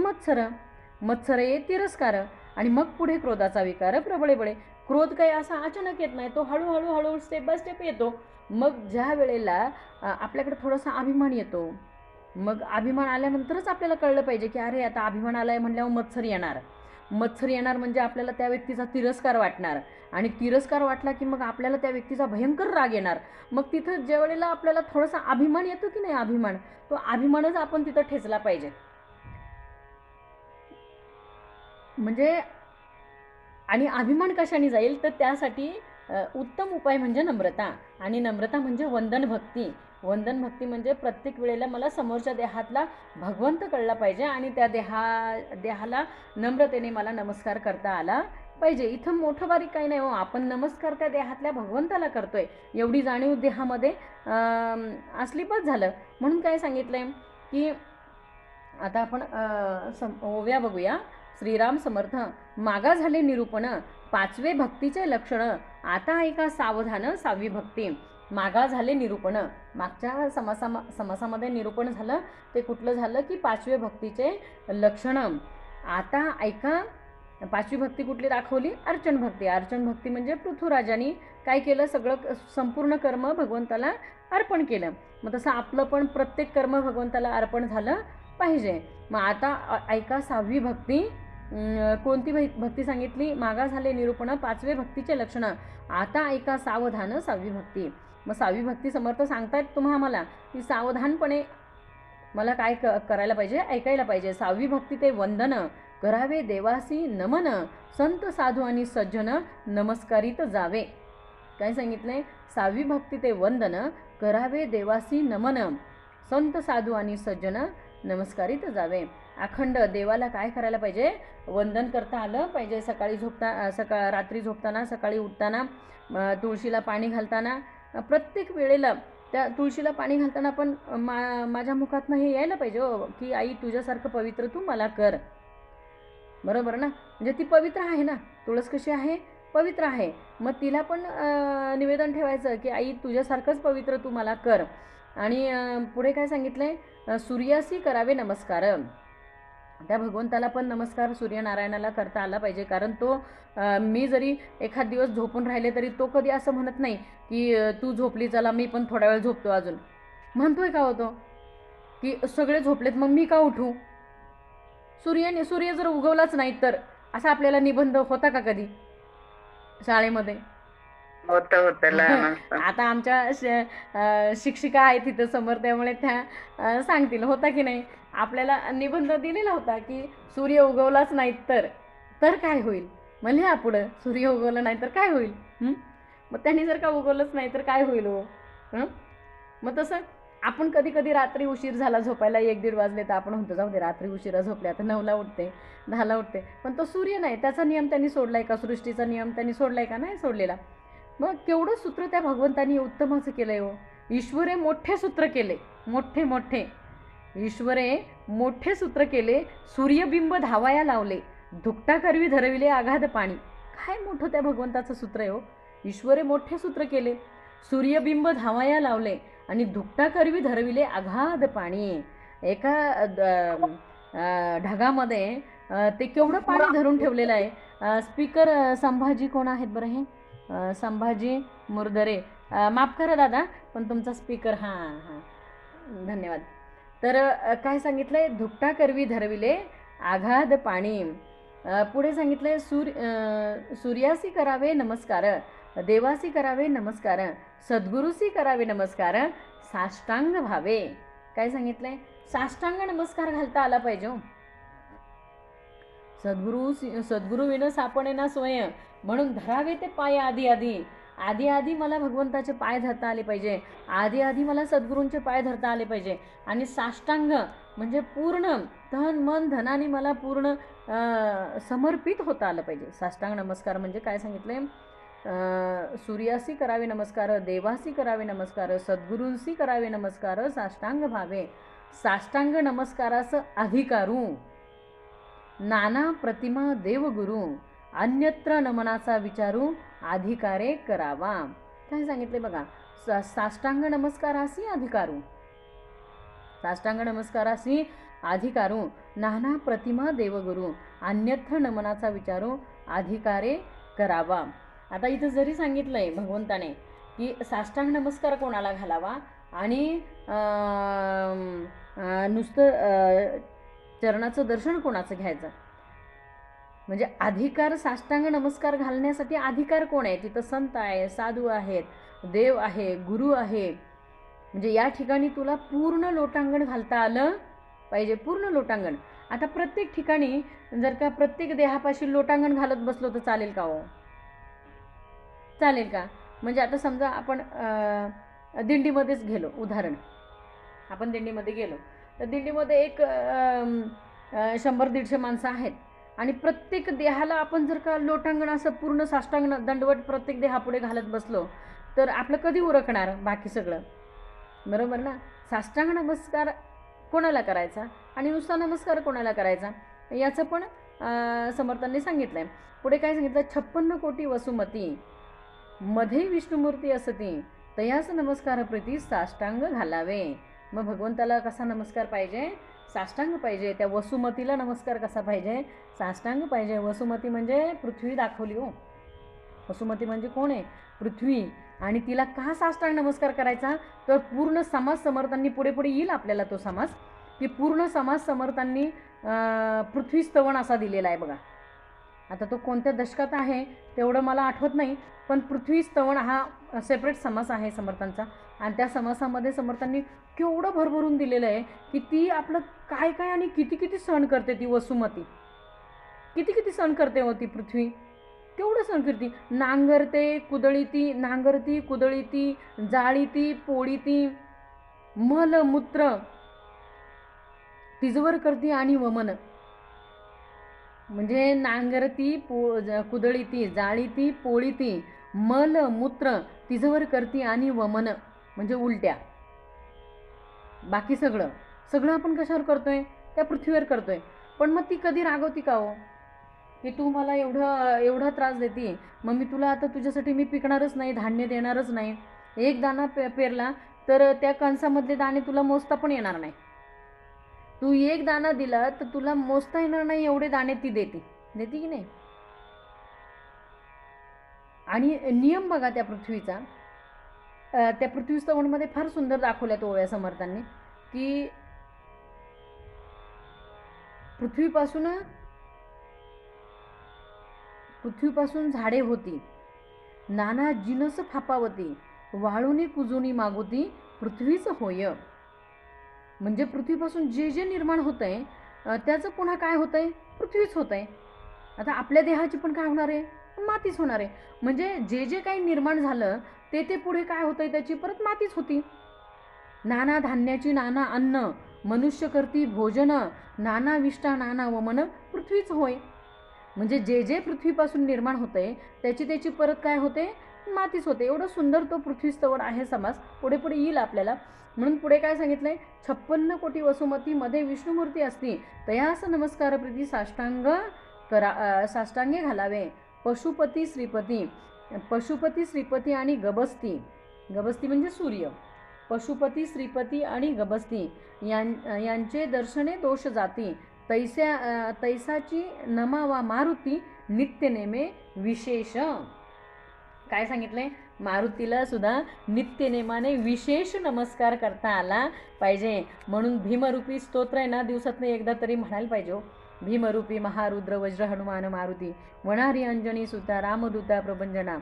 मत्सरे ये तिरस्कार, आणि मग पुढे क्रोधाचा विकार प्रबळे बळे. क्रोध काही असा अचानक येत नाही, तो हळूहळू स्टेप बाय स्टेप येतो. मग ज्या वेळेला आपल्याकडे थोडासा अभिमान येतो, मग अभिमान आल्यानंतरच आपल्याला कळलं पाहिजे की अरे आता अभिमान आलाय म्हणल्यावर मत्सर येणार. मत्सर येणार म्हणजे आपल्याला त्या व्यक्तीचा तिरस्कार वाटणार, आणि तिरस्कार वाटला की मग आपल्याला त्या व्यक्तीचा भयंकर राग येणार. मग तिथं ज्या वेळेला आपल्याला थोडासा अभिमान येतो की नाही, अभिमान, तो अभिमानच आपण तिथं ठेचला पाहिजे. म्हणजे आणि अभिमान कशाने जाईल तर त्यासाठी उत्तम उपाय म्हणजे नम्रता, आणि नम्रता म्हणजे वंदन भक्ती. वंदन भक्ती म्हणजे प्रत्येक वेळेला मला समोरच्या देहातला भगवंत कळला पाहिजे, आणि त्या देहाला नम्रतेने मला नमस्कार करता आला पाहिजे. इथं मोठं बारीक काही नाही हो, आपण नमस्कार त्या देहातल्या भगवंताला करतोय एवढी जाणीव देहामध्ये असली बस झालं. म्हणून काय सांगितलंय की आता आपण ओव्या बघूया. श्रीराम समर्थ. मागा झाले निरूपण, पाचवे भक्तीचे लक्षण, आता ऐका सावधान 6वी भक्ती. मागा झाले निरूपण, मागच्या समासामध्ये निरूपण झालं, ते कुठलं झालं की 5वे भक्तीचे लक्षण. आता ऐका 5वी भक्ती कुठली दाखवली? अर्चन भक्ती. अर्चन भक्ती म्हणजे पृथ्वीराजांनी काय केलं, सगळं संपूर्ण कर्म भगवंताला अर्पण केलं. मग तसं आपलं पण प्रत्येक कर्म भगवंताला अर्पण झालं पाहिजे. मग आता ऐका 6वी भक्ती. कोणती भक्ती सांगितली? मागा झाले निरूपण, 5वे भक्तीचे लक्षण, आता ऐका सावधान 6वी भक्ती. मग 6वी भक्ती समर्थ सांगतायत तुम्हा आम्हाला की सावधानपणे मला काय करायला पाहिजे, ऐकायला पाहिजे. 6वी भक्ती ते वंदन, करावे देवासी नमन, संत साधू आणि सज्जन नमस्कारित जावे. काय सांगितलंय? 6वी भक्ती ते वंदन, करावे देवासी नमन, संत साधू आणि सज्जन नमस्कारित जावे. अखंड देवाला काय करायला पाहिजे? वंदन करता आलं पाहिजे. सकाळी रात्री झोपताना, सकाळी उठताना, तुळशीला पाणी घालताना, प्रत्येक वेळेला त्या तुळशीला पाणी घालताना पण माझ्या मुखातनं हे यायला पाहिजे हो की आई तुझ्यासारखं पवित्र तू मला कर. बरोबर ना? म्हणजे ती पवित्र आहे ना, तुळस कशी आहे? पवित्र आहे. मग तिला पण निवेदन ठेवायचं की आई तुझ्यासारखंच पवित्र तू मला कर. आणि पुढे काय सांगितलंय? सूर्यासी करावे नमस्कार. त्या भगवंताला पण नमस्कार सूर्यनारायणाला करता आला पाहिजे, कारण तो मी जरी एखाद दिवस झोपून राहिले तरी तो कधी असं म्हणत नाही की तू झोपली चला मी पण थोडा वेळ झोपतो अजून. म्हणतोय का होतो की सगळे झोपलेत मग मी का उठू? सूर्य जर उगवलाच नाही तर, असा आपल्याला निबंध होता का कधी शाळेमध्ये? आता आमच्या शिक्षिका आहेत तिथं समोर, त्यामुळे त्या सांगतील होता की नाही. आपल्याला निबंध दिलेला होता की सूर्य उगवलाच नाही तर काय होईल. म्हणजे हा पुढं सूर्य उगवला नाही तर काय होईल. मग त्यांनी जर का उगवलंच नाही तर काय होईल हो. मग तसं आपण कधी कधी रात्री उशीर झाला झोपायला, 1-1:30 वाजले तर आपण म्हणतो जाऊ दे रात्री उशिरा झोपले, आता 9ला उठते 10ला उठते. पण तो सूर्य नाही, त्याचा नियम त्यांनी सोडलाय का? सृष्टीचा नियम त्यांनी सोडलाय का? नाही सोडलेला. मग केवढं सूत्र त्या भगवंतांनी उत्तमाचं केलंय हो. ईश्वरे मोठे सूत्र केले, मोठे ईश्वरे मोठे सूत्र केले, सूर्यबिंब धावाया लावले, धुकटा करवी धरविले अगाध पाणी. काय मोठं त्या भगवंताचं सूत्र आहे हो. ईश्वरे मोठे सूत्र केले, सूर्यबिंब धावाया लावले आणि धुकटा करवी धरविले अगाध पाणी. एका ढगामध्ये ते केवढं पाणी धरून ठेवलेलं आहे. स्पीकर संभाजी कोण आहेत बरं? हे संभाजी मुरदरे. माफ करा दादा पण तुमचा स्पीकर हां धन्यवाद. तर काय सांगितलंय? धुकटा करवी धरविले आघाद पाणी. पुढे सांगितलंय सूर्यासी करावे नमस्कार, देवासी करावे नमस्कार, सद्गुरूसी करावे नमस्कार, साष्टांग भावे. काय सांगितलंय? साष्टांग नमस्कार घालता आला पाहिजे हो. सद्गुरू विन सापणे ना स्वयं, म्हणून धरावे ते पाय आधी मला भगवंताचे पाय धरता आले पाहिजे. आधी मला सद्गुरूंचे पाय धरता आले पाहिजे. आणि साष्टांग म्हणजे पूर्ण तन मन धनाने मला पूर्ण समर्पित होता आलं पाहिजे. साष्टांग नमस्कार म्हणजे काय सांगितले? सूर्यासी करावे नमस्कार, देवासी करावे नमस्कार, सद्गुरूंसी करावे नमस्कार, साष्टांग भावे. साष्टांग नमस्कारास अधिकारू, नाना प्रतिमा देवगुरु, अन्यत्र नमनाचा विचारू, अधिकारे करावा. काय सांगितले बघा? साष्टांग नमस्कारासी अधिकारू, साष्टांग नमस्कारासी अधिकारू, नाना प्रतिमा देवगुरु, अन्यत्र नमनाचा विचारू, अधिकारे करावा. आता इथं जरी सांगितलंय भगवंताने की साष्टांग नमस्कार कोणाला घालावा आणि नुसतं चरणाचं दर्शन कोणाचं घ्यायचं, म्हणजे अधिकार, साष्टांग नमस्कार घालण्यासाठी अधिकार कोण आहे? तिथं संत आहे, साधू आहेत, देव आहे, गुरु आहे. म्हणजे या ठिकाणी तुला पूर्ण लोटांगण घालता आलं पाहिजे, पूर्ण लोटांगण. आता प्रत्येक ठिकाणी जर का प्रत्येक देहापाशी लोटांगण घालत बसलो तर चालेल का हो? चालेल का? म्हणजे आता समजा आपण दिंडीमध्येच गेलो, उदाहरण, आपण दिंडीमध्ये गेलो तर दिंडीमध्ये एक 100-150 माणसं आहेत आणि प्रत्येक देहाला आपण जर का लोटांगण असं पूर्ण साष्टांग दंडवट प्रत्येक देहापुढे घालत बसलो तर आपलं कधी उरकणार बाकी सगळं? बरोबर ना? साष्टांग नमस्कार कोणाला करायचा आणि नुसता नमस्कार कोणाला करायचा याचं पण समर्थांनी सांगितलं आहे. पुढे काय सांगितलं? 56 कोटी वसुमती मध्ये विष्णुमूर्ती असती तयास नमस्कार प्रीती साष्टांग घालावे. मग भगवंताला कसा नमस्कार पाहिजे? साष्टांग पाहिजे. त्या वसुमतीला नमस्कार कसा पाहिजे? साष्टांग पाहिजे. वसुमती म्हणजे पृथ्वी दाखवली हो. वसुमती म्हणजे कोण आहे? पृथ्वी. आणि तिला का साष्टांग नमस्कार करायचा? तर पूर्ण समाज समर्थांनी, पुढे पुढे येईल आपल्याला तो समाज, की पूर्ण समाज समर्थांनी पृथ्वी स्तवन असा दिलेला आहे बघा. आता तो कोणत्या दशकात आहे तेवढं मला आठवत नाही, पण पृथ्वी स्तवन हा सेपरेट समास आहे समर्थांचा. आणि त्या समासामध्ये समर्थांनी केवढं भरभरून दिलेलं आहे की ती आपलं काय काय आणि किती किती सहन करते. ती वसुमती किती किती सहन करते होती पृथ्वी, केवढं सहन करते. नांगरते कुदळीती, नांगरती कुदळीती, जाळीती पोळीती, मल मूत्र तिजवर करती आणि वमन. म्हणजे नांगरती कुदळीती, जाळीती पोळीती, मल मूत्र तिजवर करती आणि वमन म्हणजे उलट्या. बाकी सगळं सगळं आपण कशावर करतोय? त्या पृथ्वीवर करतोय. पण मग ती कधी रागवती का हो? की तू मला एवढा त्रास देते, मग मी तुला आता तुझ्यासाठी मी पिकणारच नाही, धान्य देणारच नाही. एक दाणा पेरला तर त्या कणसामधले दाणे तुला मोजता पण येणार नाही. तू एक दाणा दिला तर तुला मोजता येणार नाही एवढे दाणे ती देते की नाही? आणि नियम बघा त्या पृथ्वीचा. त्या पृथ्वी स्तवनमध्ये फार सुंदर दाखवल्यात ओव्या समर्थांनी की पृथ्वीपासून झाडे होती, नाना जिनस फापावती, वाळुनी कुजोनी मागुती पृथ्वीच होय. म्हणजे पृथ्वीपासून जे जे निर्माण होत आहे त्याचं पुन्हा काय होत आहे? पृथ्वीच होत आहे. आता आपल्या देहाची पण काय होणार आहे? मातीच होणार आहे. म्हणजे जे जे काही निर्माण झालं ते पुढे काय होतं आहे? त्याची परत मातीच होती. नाना धान्याची नाना अन्न, मनुष्य करती भोजन, नाना विष्टा नाना वमन पृथ्वीच होय. म्हणजे जे जे पृथ्वीपासून निर्माण होते त्याची परत काय होते? मातीच होते. एवढं सुंदर तो पृथ्वी स्तवन आहे समास. पुढे पुढे येईल आपल्याला. म्हणून पुढे काय सांगितलंय? 56 कोटी वसुमती मध्ये विष्णुमूर्ती असती तयास नमस्कार प्रीती साष्टांगे घालावे. पशुपती श्रीपती आणि गबस्ती. गबस्ती म्हणजे सूर्य. पशुपती श्रीपती आणि गबस्ती यांचे दर्शने दोष जाती. तैसाची नमावा मारुती नित्य नेमे विशेष. काय सांगितलंय? मारुतीला सुद्धा नित्यनेमाने विशेष नमस्कार करता आला पाहिजे. म्हणून भीमरूपी स्तोत्र आहे ना, दिवसातनं एकदा तरी म्हणायला पाहिजे. भीमरूपी महारुद्र वज्र हनुमान मारुती, वणारी अंजनी सुता रामदूता प्रभंजना,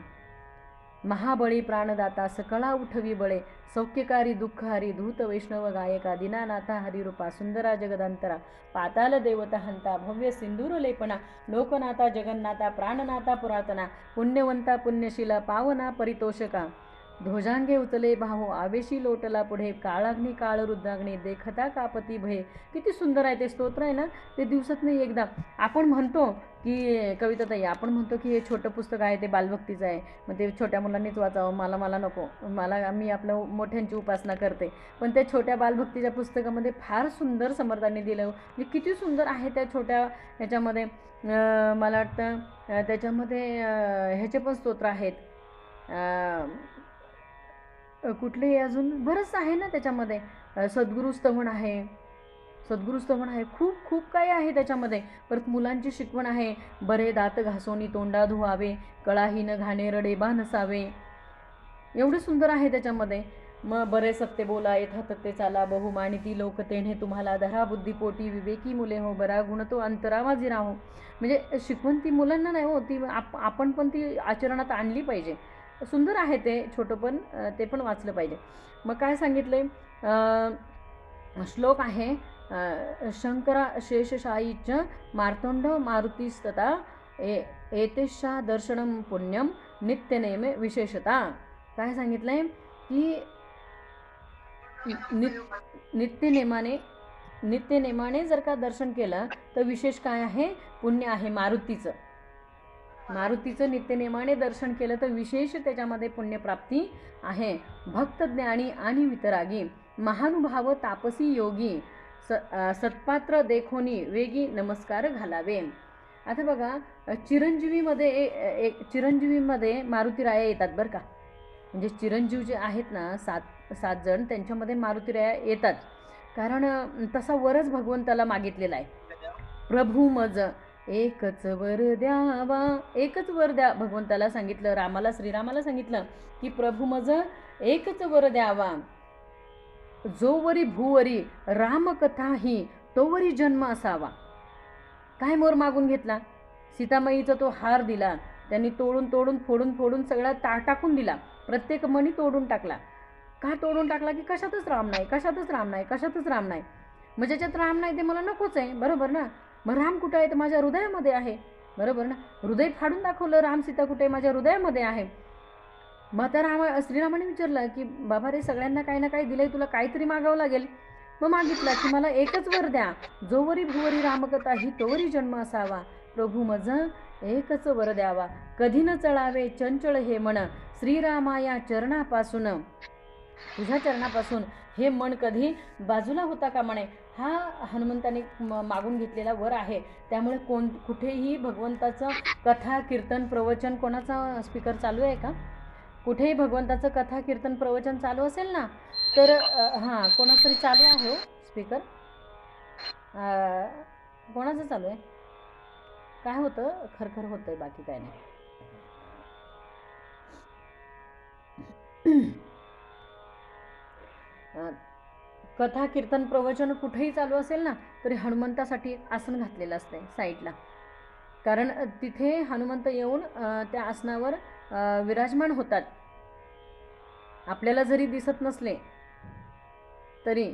महाबळी प्राणदाता सकळा उठवी बळे, सौख्यकारी दुःखहारी धूत वैष्णव गायका, दीनानाथा हरिरूपा सुंदरा जगदंतरा, पाताल देवता हंता भव्य सिंदूर लेपना, लोकनाथा जगन्नाथा प्राणनाथा पुरातना, पुण्यवंता पुण्यशीला पावना परितोषका, ध्वजांगे उचले भाऊ आवेशी लोटला पुढे, काळाग्नी काळ रुद्राग्नी देखता कापती भये. किती सुंदर आहे ते स्तोत्र आहे ना. ते दिवसात नाही एकदा. आपण म्हणतो की कविताताई, आपण म्हणतो की हे छोटं पुस्तक आहे ते बालभक्तीचं आहे, मग ते छोट्या मुलांनीच वाचावं, मला नको, मी आपलं मोठ्यांची उपासना करते. पण त्या छोट्या बालभक्तीच्या पुस्तकामध्ये फार सुंदर समर्थांनी दिलं. म्हणजे किती सुंदर आहे त्या छोट्या ह्याच्यामध्ये. मला वाटतं त्याच्यामध्ये ह्याचे पण स्तोत्र आहेत. कुठलेही अजून बरंच आहे ना त्याच्यामध्ये. सद्गुरुस्तवन आहे, खूप खूप काही आहे त्याच्यामध्ये. परत मुलांची शिकवण आहे. बरे दात घासोनी तोंडा धुवावे, कळाही न घाणे रडे बा नसावे. एवढं सुंदर आहे त्याच्यामध्ये. मग बरे सत्य बोला यथार्थ ते चाला, बहुमानिती लोक तेणे तुम्हाला, धरा बुद्धिपोटी विवेकी मुले हो, बरा गुण तो अंतरावाजी राहो. म्हणजे शिकवण ती मुलांना नाही हो, ती आपण पण ती आचरणात आणली पाहिजे. सुंदर आहे ते छोटं, पण ते पण वाचलं पाहिजे. मग काय सांगितलंय, श्लोक आहे शंकरा शेषशायीच मार्तंड मारुतीस्तता एतेशा दर्शनम पुण्यम नित्यनेमे विशेषता. काय सांगितलंय की नित्यनेमाने जर का दर्शन केलं तर विशेष काय आहे, पुण्य आहे मारुतीचं. नित्यनेमाने दर्शन केलं तर विशेष त्याच्यामध्ये पुण्यप्राप्ती आहे. भक्त ज्ञानी आणि वितरागी, महानुभाव तापसी योगी, सत्पात्र देखोनी वेगी नमस्कार घालावे. आता बघा, चिरंजीवीमध्ये मारुतीराया येतात बरं का. म्हणजे चिरंजीव जे आहेत ना, 7 जण, त्यांच्यामध्ये मारुतीराया येतात. कारण तसा वरच भगवंताला मागितलेला आहे. प्रभू मज एकच वर द्यावा, एकच वर द्या. भगवंताला सांगितलं, श्रीरामाला सांगितलं की प्रभू मज एकच वर द्यावा, जोवरी भूवरी रामकथा ही तोवरी जन्म असावा. काय मोर मागून घेतला? सीतामाईचा तो हार दिला त्यांनी, तोडून फोडून सगळा टाकून दिला, प्रत्येक मणी तोडून टाकला. का तोडून टाकला? की कशातच राम नाही. मग ज्याच्यात राम नाही ते मला नकोच आहे, बरोबर ना. मग राम कुठं आहे? तर माझ्या हृदयामध्ये आहे, बरोबर ना. हृदय फाडून दाखवलं, राम सीता कुठे? माझ्या हृदयामध्ये आहे. मग आता श्रीरामाने विचारलं की बाबा रे, सगळ्यांना काही ना काही दिलंय, तुला काहीतरी मागावं लागेल. मग मागितला की मला एकच वर द्या, जोवरी भुवरी रामकथा ही तोवरी जन्म असावा, प्रभू मज एकच वर द्यावा, कधी न चळावे चंचळ हे मन, श्रीरामाया चरणापासून, तुझ्या चरणापासून हे मन कधी बाजूला होता का म्हणे. हा हनुमंताने मागून घेतलेला वर आहे. त्यामुळे कुठेही भगवंताचं कथा कीर्तन प्रवचन, कोणाचा स्पीकर चालू आहे का? कुठेही भगवंताचं कथा कीर्तन प्रवचन चालू असेल ना, तर हां, कोणाचं तरी चालू आहे स्पीकर. कोणाचं चालू आहे? काय होतं? खरखर होतंय, बाकी काय नाही. कथा कीर्तन प्रवचन कुठेही चालू असेल ना, तरी हनुमंतासाठी आसन घातलेलं असतंय साईडला. कारण तिथे हनुमंत येऊन त्या आसनावर विराजमान होतात. आपल्याला जरी दिसत नसले तरी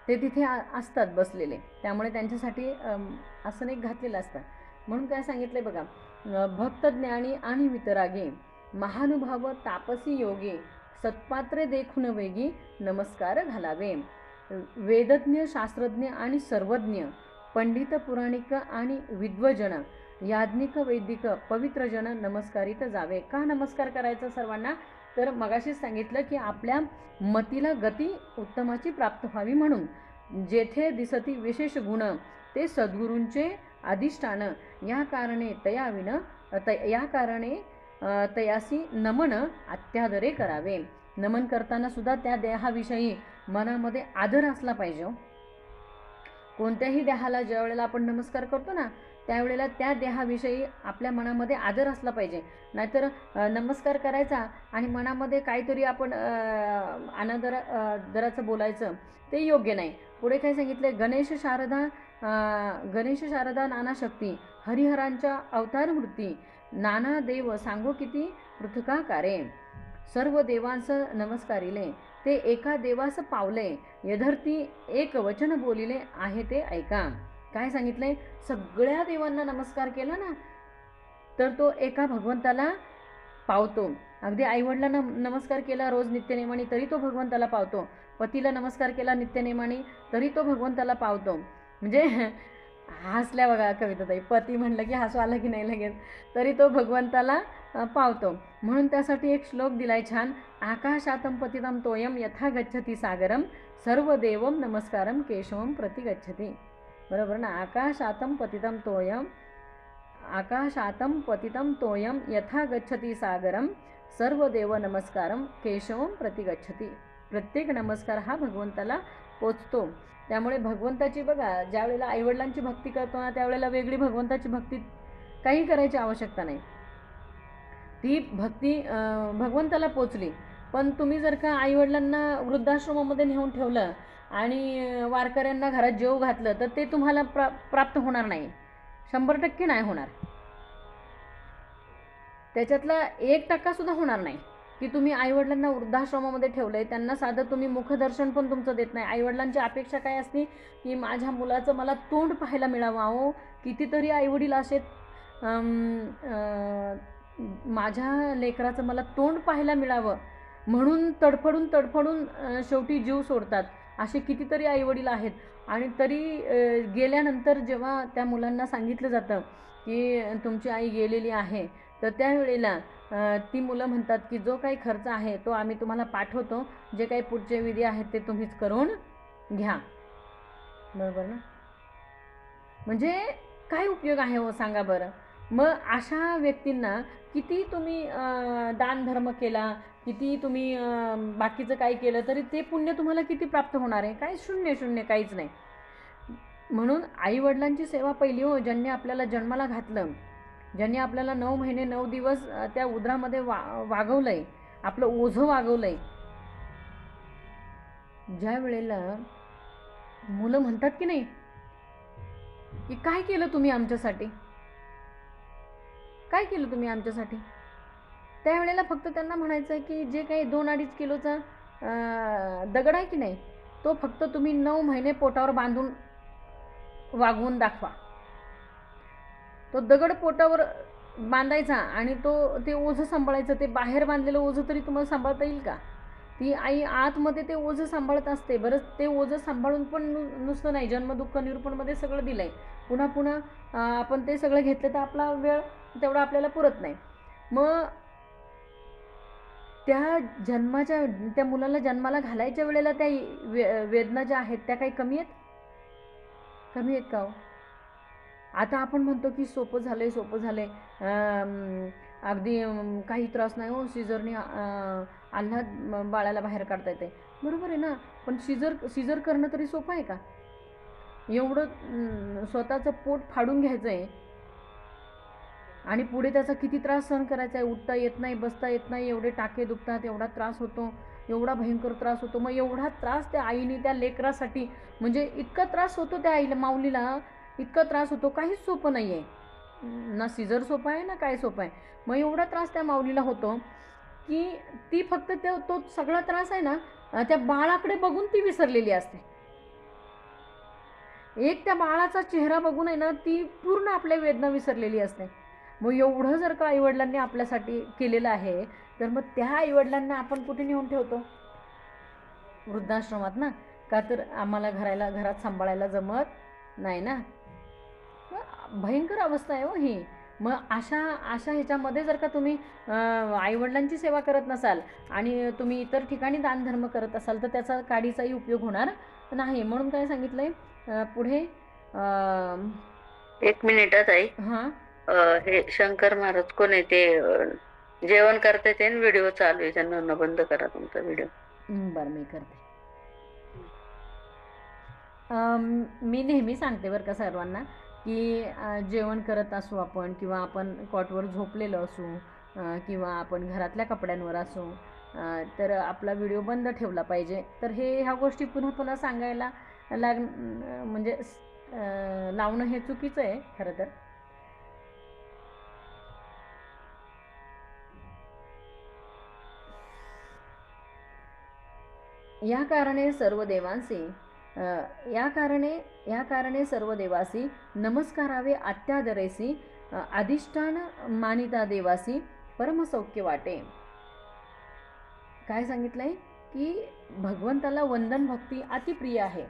ते तिथे असतात बसलेले. त्यामुळे त्यांच्यासाठी आसन एक घातलेलं असतं. म्हणून काय सांगितलंय बघा, भक्त ज्ञानी आणि वितरागी, महानुभाव तापसी योगी, सत्पात्रे देखून वेगी नमस्कार घालावे. वेदज्ञ, शास्त्रज्ञ आणि सर्वज्ञ, पंडित, पुराणिक आणि विद्वजन, याज्ञिक, वैदिक, पवित्रजन नमस्कारित जावे. का नमस्कार करायचा सर्वांना? तर मगाशीच सांगितलं की आपल्या मतीला गती उत्तमाची प्राप्त व्हावी म्हणून. जेथे दिसती विशेष गुण ते सद्गुरूंचे अधिष्ठान, या कारणे तयासी नमन अत्यादरे करावे. नमन करताना सुद्धा त्या देहाविषयी मनामध्ये आदर असला पाहिजे. कोणत्याही देहाला ज्या वेळेला आपण नमस्कार करतो ना, त्यावेळेला त्या देहाविषयी आपल्या मनामध्ये आदर असला पाहिजे. नाहीतर नमस्कार करायचा आणि मनामध्ये काहीतरी आपण दराचं बोलायचं, ते योग्य नाही. पुढे काय सांगितलं, गणेश शारदा नाना शक्ती, हरिहरांच्या अवतार वृत्ती, नाना देव सांगो किती पृथकाकारे, सर्व देवांस नमस्कारिले, ते एका देवास पावले, यधर्ती एक वचन बोलिले आहे ते ऐका. काय सांगितलंय? सगळ्या देवांना नमस्कार केला ना, तर तो एका भगवंताला पावतो. अगदी आईवडिलांना नमस्कार केला रोज नित्यनेमाने, तरी तो भगवंताला पावतो. पतीला नमस्कार केला नित्यनेमाने, तरी तो भगवंताला पावतो. म्हणजे हसल्या बघा कविताताई, पती म्हणलं की हसू आलं की नाही लगेच, तरी तो भगवंताला पावतो. म्हणून त्यासाठी एक श्लोक दिलाय छान, आकाशातम पतितम तोयम यथा गच्छती सागरम, सर्व देवम नमस्कारम केशवम प्रति गच्छती. बरोबर ना? आकाशातम पतितम तोयम यथा गच्छती सागरम, सर्व देव नमस्कारम केशवम प्रति गच्छती. प्रत्येक नमस्कार हा भगवंताला पोचतो. त्यामुळे भगवंताची बघा, ज्या वेळेला आईवडिलांची भक्ती करतो ना, त्यावेळेला वेगळी भगवंताची भक्ती काही करायची आवश्यकता नाही. ती भक्ती भगवंताला पोचली पण तुम्ही जर का आईवडिलांना वृद्धाश्रमामध्ये नेऊन ठेवलं आणि वारकऱ्यांना घरात जेव घातलं तर ते तुम्हाला प्राप्त होणार नाही, 100% नाही होणार. त्याच्यातला 1% सुद्धा होणार नाही की तुम्ही आईवडिलांना वृद्धाश्रमामध्ये ठेवलंय, त्यांना साधं तुम्ही मुखदर्शन पण तुमचं देत नाही. आईवडिलांची अपेक्षा काय असते की माझ्या मुलाचं मला तोंड पाहायला मिळावं. अहो कितीतरी आईवडील असे माझ्या लेकराचं मला तोंड पाहायला मिळावं म्हणून तडफडून शेवटी जीव सोडतात. असे कितीतरी आईवडील आहेत. आणि तरी गेल्यानंतर जेव्हा त्या मुलांना सांगितलं जातं की तुमची आई गेलेली आहे, तर त्यावेळेला ती मुलं म्हणतात की जो काही खर्च आहे तो आम्ही तुम्हाला पाठवतो, जे काही पुढचे विधी आहेत ते तुम्हीच करून घ्या. बरोबर ना? म्हणजे काय उपयोग आहे हो सांगा बरं. मग अशा व्यक्तींना किती तुम्ही दानधर्म केला, किती तुम्ही बाकीचं काही केलं तरी ते पुण्य तुम्हाला किती प्राप्त होणार आहे? काय शून्य, काहीच नाही. म्हणून आईवडिलांची सेवा पहिली हो. ज्यांनी आपल्याला जन्माला घातलं, ज्यांनी आपल्याला 9 महिने 9 दिवस त्या उदरामध्ये वागवलंय, आपलं ओझं वागवलंय. ज्या वेळेला मुलं म्हणतात की नाही की काय केलं तुम्ही आमच्यासाठी, काय केलं तुम्ही आमच्यासाठी, त्यावेळेला फक्त त्यांना म्हणायचं की जे काही 2-2.5 किलोचा दगड आहे की नाही, तो फक्त तुम्ही 9 महिने पोटावर बांधून वागवून दाखवा. तो दगड पोटावर बांधायचा आणि ते ओझं सांभाळायचं. ते बाहेर बांधलेलं ओझं तरी तुम्हाला सांभाळता येईल का? ती आई आतमध्ये ते ओझं सांभाळत असते. बरं ते ओझं सांभाळून पण नुसतं नाही, जन्मदुःख निरूपणमध्ये सगळं दिलंय. पुन्हा आपण ते सगळं घेतलं तर आपला वेळ तेवढा आपल्याला पुरत नाही. मग त्या मुलाला जन्माला घालायच्या वेळेला त्या वेदना ज्या आहेत त्या काही कमी आहेत का हो? आता आपण म्हणतो की सोपं झालंय, अगदी काही त्रास नाही हो, सिझरने आल्हाद बाळाला बाहेर काढता येते. बरोबर आहे ना, पण सिझर करणं तरी सोपं आहे का? एवढं स्वतःचं पोट फाडून घ्यायचं आहे आणि पुढे त्याचा किती त्रास सहन करायचा आहे. उठता येत नाही, बसता येत नाही, एवढे टाके दुखतात, एवढा त्रास होतो, एवढा भयंकर त्रास होतो. मग एवढा त्रास त्या आईने त्या लेकरासाठी, म्हणजे इतका त्रास होतो त्या आईला, माऊलीला इतका त्रास होतो. काहीच सोपं नाही आहे ना, सिझर सोपं आहे ना काय सोपं आहे. मग एवढा त्रास त्या माऊलीला होतो की ती फक्त तो सगळा त्रास आहे ना त्या बाळाकडे बघून ती विसरलेली असते. एक त्या बाळाचा चेहरा बघून आहे ना ती पूर्ण आपल्या वेदना विसरलेली असते. मग एवढं जर का आईवडिलांनी आपल्यासाठी केलेलं आहे तर मग त्या आईवडिलांना आपण कुठे नेऊन ठेवतो? वृद्धाश्रमात ना. का तर आम्हाला घरात सांभाळायला जमत नाही ना. भयंकर अवस्था आहे हो ही. मग अशा ह्याच्यामध्ये जर का तुम्ही आईवडिलांची सेवा करत नसाल आणि तुम्ही इतर ठिकाणी दानधर्म करत असाल तर त्याचा काडीचाही उपयोग होणार नाही. म्हणून काय सांगितलंय पुढे 1 मिनिटात आई. हां, हे शंकर महाराज कोण आहे ते जेवण करते ते व्हिडिओ चालू आहे, त्यांना बंद करा तुमचा व्हिडिओ. बरं मी करते. मी नेहमी सांगते बरं का सर्वांना की जेवण करत असू आपण किंवा आपण कॉटवर झोपलेलो असू किंवा आपण घरातल्या कपड्यांवर असू तर आपला व्हिडिओ बंद ठेवला पाहिजे. तर ह्या गोष्टी पुन्हा सांगायला म्हणजे लावणं हे चुकीचं आहे खरं तर. या कारणे सर्व देवासी नमस्कारावे अत्यादरेसी अधिष्ठान मानिता देवासी परमसौख्य वाटे. काय सांगितलंय की भगवंताला वंदन भक्ती अतिप्रिय आहे.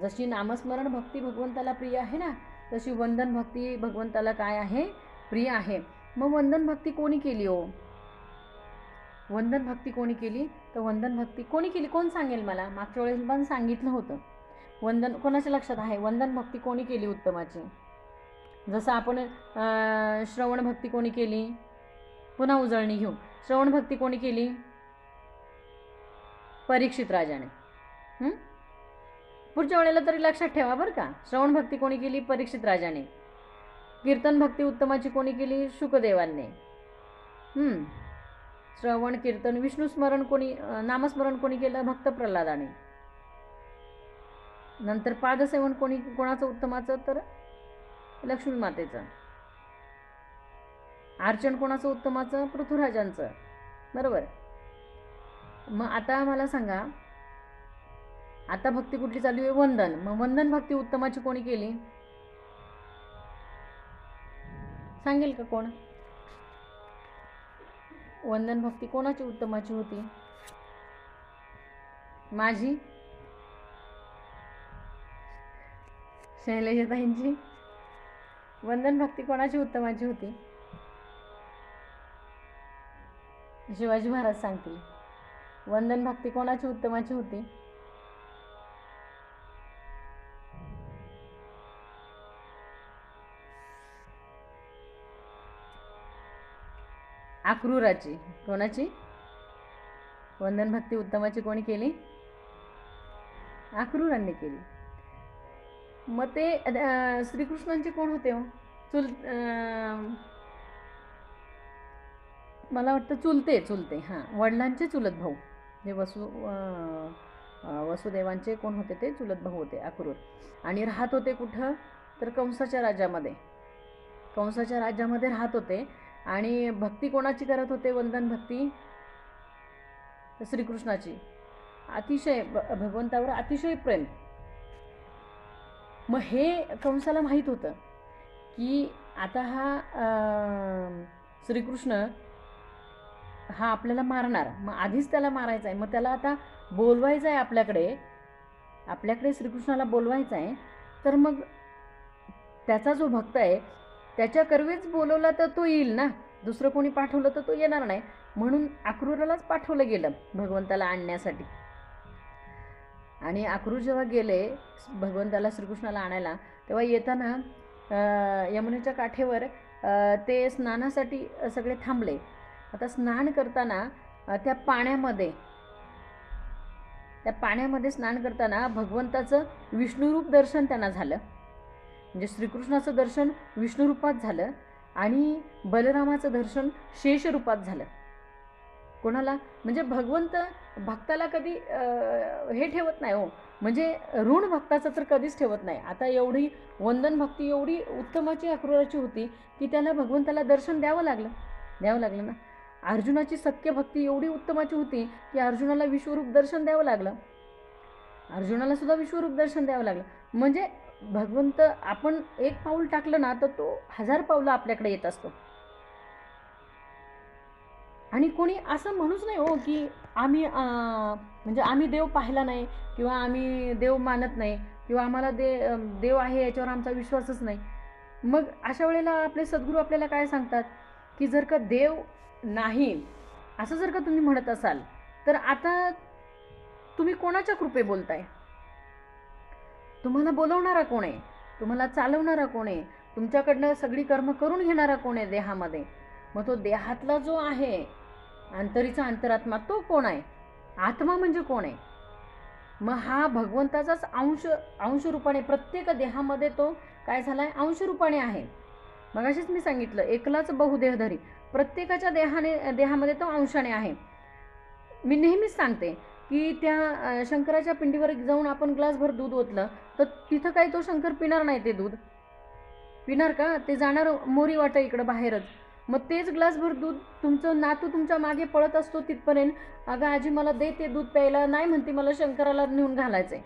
जशी नामस्मरण भक्ती भगवंताला प्रिय आहे ना, तशी वंदन भक्ती भगवंताला काय आहे? प्रिय आहे. मग वंदन भक्ती कोणी केली हो? वंदन भक्ती कोणी केली? तर वंदन भक्ती कोणी केली कोण सांगेल मला? मागच्या वेळेस पण सांगितलं होतं. वंदन कोणाच्या लक्षात आहे? वंदन भक्ती कोणी केली उत्तमाची? जसं आपण श्रवण भक्ती कोणी केली? पुन्हा उजळणी घेऊ. श्रवण भक्ती कोणी केली? परीक्षित राजाने. पुढच्या वेळेला तरी लक्षात ठेवा बरं का. श्रवण भक्ती कोणी केली? परीक्षित राजाने. कीर्तन भक्ती उत्तमाची कोणी केली? शुकदेवांनी. श्रवण कीर्तन विष्णुस्मरण कोणी नामस्मरण कोणी केलं? भक्त प्रल्हादाने. नंतर पादसेवन कोणाचं उत्तमाचं? तर लक्ष्मी मातेचं. अर्चन कोणाचं उत्तमाचं? पृथ्वीराजांचं. बरोबर. मग आता मला सांगा, आता भक्ती कुठली चालू आहे? वंदन. मग वंदन भक्ती उत्तमाची कोणी केली? सांगेल का कोण? वंदन भक्ती कोणाची उत्तमाची होती? माझी, शैलेजाताईंची. वंदन भक्ती कोणाची उत्तमाची होती? शिवाजी महाराज सांगतील. वंदन भक्ती कोणाची उत्तमाची होती? अक्रूराची. कोणाची? वंदन भक्ती उत्तमाची कोणी केली? अक्रूरांनी केली. मग ते श्रीकृष्णांचे कोण होते हो? मला वाटतं चुलते. हां, वडिलांचे चुलत भाऊ, जे वसुदेवांचे कोण होते? ते चुलत भाऊ होते अक्रूर. आणि राहत होते कुठं? तर कंसाच्या राज्यामध्ये राहत होते. आणि भक्ती कोणाची करत होते? वंदन भक्ती श्रीकृष्णाची. अतिशय भगवंतावर अतिशय प्रेम. मग हे कंसाला माहीत होतं की आता हा श्रीकृष्ण हा आपल्याला मारणार. मग आधीच त्याला मारायचं आहे. मग त्याला आता बोलवायचं आहे आपल्याकडे श्रीकृष्णाला बोलवायचं आहे. तर मग त्याचा जो भक्त आहे त्याच्याकरवेच बोलवला तर तो येईल ना. दुसरं कोणी पाठवलं तर तो येणार नाही. म्हणून अक्रूरालाच पाठवलं गेलं भगवंताला आणण्यासाठी. आणि अक्रूर जेव्हा गेले भगवंताला श्रीकृष्णाला आणायला, तेव्हा येताना यमुनेच्या काठेवर ते स्नानासाठी सगळे थांबले. आता स्नान करताना त्या पाण्यामध्ये स्नान करताना भगवंताचं विष्णुरूप दर्शन त्यांना झालं. म्हणजे श्रीकृष्णाचं दर्शन विष्णुरूपात झालं आणि बलरामाचं दर्शन शेषरूपात झालं. कोणाला? म्हणजे भगवंत भक्ताला कधी हे ठेवत नाही हो. म्हणजे ऋण भक्ताचं तर कधीच ठेवत नाही. आता एवढी वंदन भक्ती एवढी उत्तमाची अक्रूराची होती की त्याला भगवंताला दर्शन द्यावं लागलं ना. अर्जुनाची सख्य भक्ती एवढी उत्तमाची होती की अर्जुनाला विश्वरूप दर्शन द्यावं लागलं. अर्जुनाला सुद्धा विश्वरूप दर्शन द्यावं लागलं. म्हणजे भगवंत आपण एक पाऊल टाकलं ना तर तो 1000 पावलं आपल्याकडे येत असतो. आणि कोणी असं म्हणूच नाही हो की आम्ही देव पाहिला नाही किंवा आम्ही देव मानत नाही किंवा आम्हाला देव आहे याच्यावर आमचा विश्वासच नाही. मग अशा वेळेला आपले सद्गुरू आपल्याला काय सांगतात की जर का देव नाही असं जर का तुम्ही म्हणत असाल तर आता तुम्ही कोणाच्या कृपे बोलताय? तुम्हाला बोलवणारा कोण आहे? तुम्हाला चालवणारा कोण आहे? तुमच्याकडनं सगळी कर्म करून घेणारा कोण आहे देहामध्ये? मग तो देहातला जो आहे अंतरीचा अंतरात्मा तो कोण आहे? आत्मा म्हणजे कोण आहे? मग हा भगवंताचाच अंश रूपाने प्रत्येक देहामध्ये तो काय झालाय? अंश रूपाने आहे. मग अशीच मी सांगितलं एकलाच बहुदेहधरी. प्रत्येकाच्या देहामध्ये तो अंशाने आहे. मी नेहमीच सांगते की त्या शंकराच्या पिंडीवर जाऊन आपण ग्लासभर दूध ओतलं तर तिथं काही तो शंकर पिणार नाही. ते दूध पिणार का? ते जाणार मोरी वाटा इकडं बाहेरच. मग तेच ग्लासभर दूध तुमचं नातू तुमच्या मागे पळत असतो तिथपर्यंत, अगं आजी मला दे ते दूध प्यायला, नाही म्हणते मला शंकराला नेऊन घालायचंय.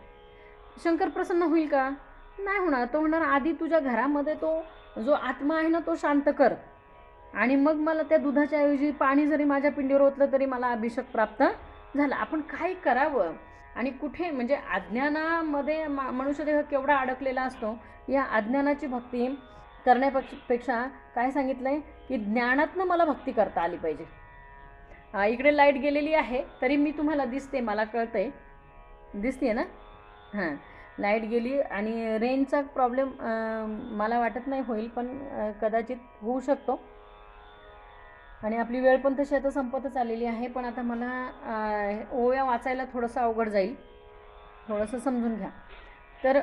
शंकर प्रसन्न होईल का? नाही होणार. तो म्हणणार आधी तुझ्या घरामध्ये तो जो आत्मा आहे ना तो शांत कर आणि मग मला त्या दुधाच्या ऐवजी पाणी जरी माझ्या पिंडीवर ओतलं तरी मला अभिषेक प्राप्त झाला. आपण काय करावं आणि कुठे? म्हणजे अज्ञानामध्ये मनुष्यदेह केवढा अडकलेला असतो. या अज्ञानाची भक्ती करण्यापेक्षा काय सांगितलंय की ज्ञानातनं मला भक्ती करता आली पाहिजे. इकडे लाईट गेलेली आहे तरी मी तुम्हाला दिसते, मला कळतंय, दिसते ना? हां, लाईट गेली आणि रेंजचा प्रॉब्लेम मला वाटत नाही होईल, पण कदाचित होऊ शकतो. आणि आपली वेळ पण तशी आता संपतच आलेली आहे. पण आता मला ओव्या वाचायला थोडंसं अवघड जाईल, थोडंसं समजून घ्या. तर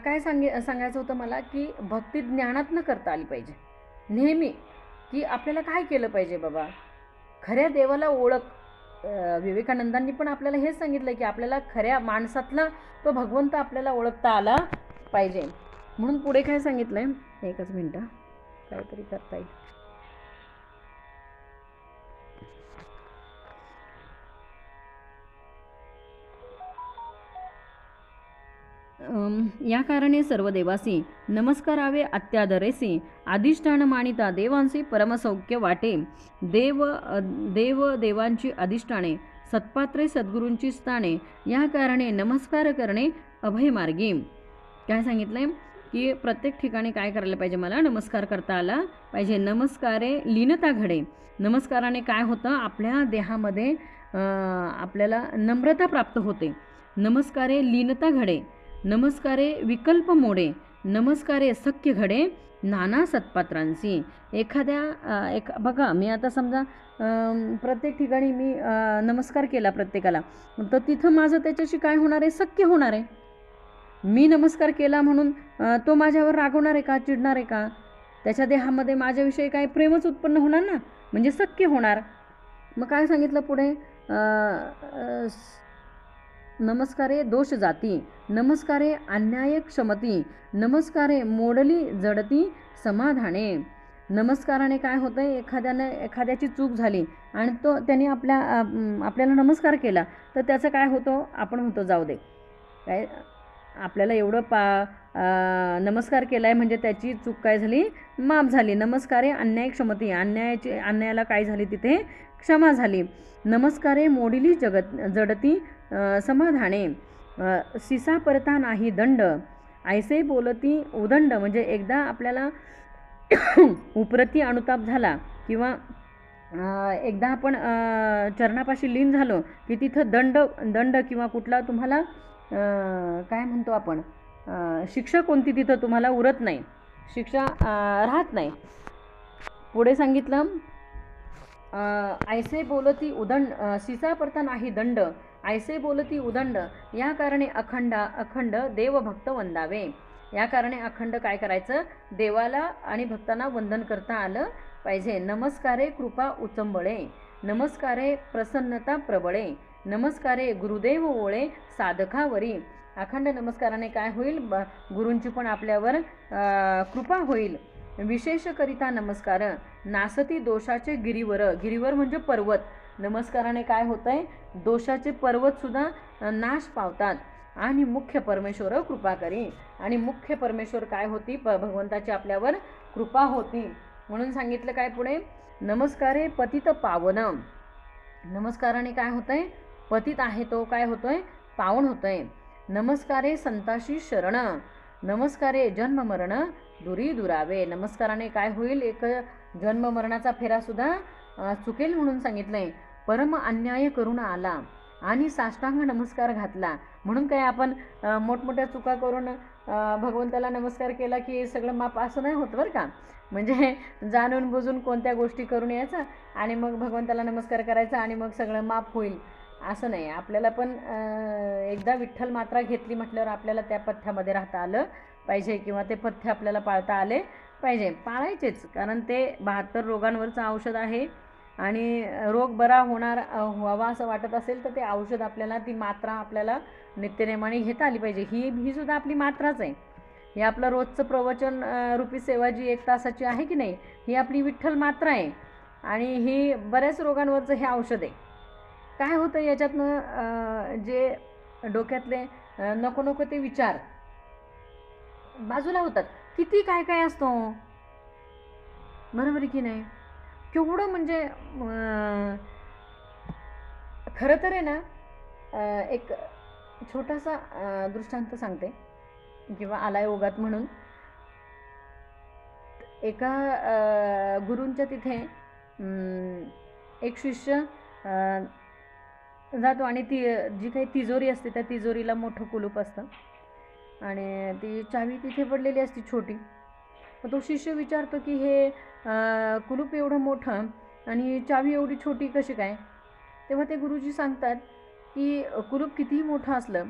काय सांगायचं होतं मला की भक्ती ज्ञानातनं करता आली पाहिजे नेहमी. की आपल्याला काय केलं पाहिजे बाबा? खऱ्या देवाला ओळख. विवेकानंदांनी पण आपल्याला हेच सांगितलं की आपल्याला खऱ्या माणसातला तो भगवंत आपल्याला ओळखता आला पाहिजे. म्हणून पुढे काय सांगितलंय, एकच मिनटं, काहीतरी करता येईल. या कारणे सर्व देवासी नमस्कारावे अत्यादरेसी, अधिष्ठान मानिता देवांसी परमसौख्य वाटे. देवांची अधिष्ठाने, सत्पात्रे सद्गुरूंची स्थाने, या कारणे नमस्कार करणे अभय मार्गी. काय सांगितलंय की प्रत्येक ठिकाणी काय करायला पाहिजे, मला नमस्कार करता आला पाहिजे. नमस्कारे लीनता घडे. नमस्काराने काय होतं, आपल्या देहामध्ये आपल्याला नम्रता प्राप्त होते. नमस्कारे लीनता घडे, नमस्कारे विकल्प मोडे, नमस्कारे सख्य घडे नाना सत्पात्रांशी. बघा, मी आता समजा प्रत्येक ठिकाणी मी नमस्कार केला प्रत्येकाला, तर तिथं माझं त्याच्याशी काय होणार आहे, सख्य होणार आहे. मी नमस्कार केला म्हणून तो माझ्यावर रागवणार आहे का, चिडणार आहे का? त्याच्या देहामध्ये माझ्याविषयी काय प्रेमच उत्पन्न होणार ना, म्हणजे सख्य होणार. मग काय सांगितलं पुढे, नमस्कारे दोष जाती, नमस्कारे अन्याय क्षमती, नमस्कारे मोडली जडती समाधाने. नमस्काराने काय होतं, एखाद्याची चूक झाली आणि त्याने आपल्याला नमस्कार केला, तर त्याचं काय होतं, आपण म्हणतो जाऊ दे, काय आपल्याला एवढं नमस्कार केला आहे म्हणजे त्याची चूक काय झाली, माफ झाली. नमस्कारे अन्याय क्षमती, अन्यायाला काय झाली, तिथे क्षमा झाली. नमस्कारे मोडली जडती समाधाने. सिसा परता नाही दंड, ऐसे बोलती उदंड. म्हणजे एकदा आपल्याला उपरती अनुताप झाला किंवा एकदा आपण चरणापाशी लीन झालो की तिथं दंड किंवा कुठला तुम्हाला काय म्हणतो आपण, शिक्षा कोणती तिथं तुम्हाला उरत नाही, शिक्षा राहत नाही. पुढे सांगितलं, ऐसे बोलती उदंड, सिसा परता नाही दंड, ऐसे बोलती उदंड, या कारणे अखंड देवभक्त वंदावे. या कारणे अखंड काय करायचं, देवाला आणि भक्तांना वंदन करता आलं पाहिजे. नमस्कारे कृपा उचंबळे, नमस्कारे प्रसन्नता प्रबळे, नमस्कारे गुरुदेव ओळे साधकावरी. अखंड नमस्काराने काय होईल, गुरूंची पण आपल्यावर कृपा होईल. विशेष करिता नमस्कार, नासती दोषाचे गिरीवर म्हणजे पर्वत. नमस्काराने काय होतंय, दोषाचे पर्वतसुद्धा नाश पावतात. आणि मुख्य परमेश्वर कृपा करी, आणि मुख्य परमेश्वर काय होती, भगवंताची आपल्यावर कृपा होती. म्हणून सांगितलं काय पुढे, नमस्कारे पतित पावन. नमस्काराने काय होतंय, पतित आहे तो काय होतोय, पावन होतोय. नमस्कारे संताशी शरण, नमस्कारे जन्म मरण दुरी दुरावे. नमस्काराने काय होईल, एक जन्म मरणाचा फेरासुद्धा चुकेल म्हणून सांगितलंय. परम अन्याय करून आला आणि साष्टांग नमस्कार घातला. म्हणून काय आपण मोठमोठ्या चुका करून भगवंताला नमस्कार केला की सगळं माफ, असं नाही होत बरं का. म्हणजे जाणून बुजून कोणत्या गोष्टी करून यायचं आणि मग भगवंताला नमस्कार करायचा आणि मग सगळं माफ होईल, असं नाही. आपल्याला पण एकदा विठ्ठल मात्रा घेतली म्हटल्यावर आपल्याला त्या पथ्यामध्ये राहता आलं पाहिजे किंवा ते पथ्य आपल्याला पाळता आले पाहिजे. पाळायचेच, कारण ते 72 रोगांवरचं औषध आहे आणि रोग बरा व्हावा असं वाटत असेल तर ते औषध आपल्याला, ती मात्रा आपल्याला नित्यनेमाने घेता आली पाहिजे. ही सुद्धा आपली मात्राच आहे. हे आपलं रोजचं प्रवचन रूपी सेवा जी 1 तासाची आहे की नाही, ही आपली विठ्ठल मात्रा आहे आणि ही बऱ्याच रोगांवरचं हे औषध आहे. काय होतं याच्यातनं, जे डोक्यातले नको ते विचार बाजूला होतात. किती काय काय असतो, बरोबर की नाही. केवढं म्हणजे खरं तर आहे ना, एक छोटासा दृष्टांत सांगते किंवा आलाय ओघात म्हणून. एका गुरूंच्या तिथे एक शिष्य जातो आणि ती जी काही तिजोरी असते त्या तिजोरीला मोठं कुलूप असतं आणि ती चावी तिथे पडलेली असते छोटी. मग तो शिष्य विचारतो की हे कुलूप एवढं मोठं आणि चावी एवढी छोटी कशी काय. तेव्हा ते गुरुजी सांगतात की कुलूप कितीही मोठं असलं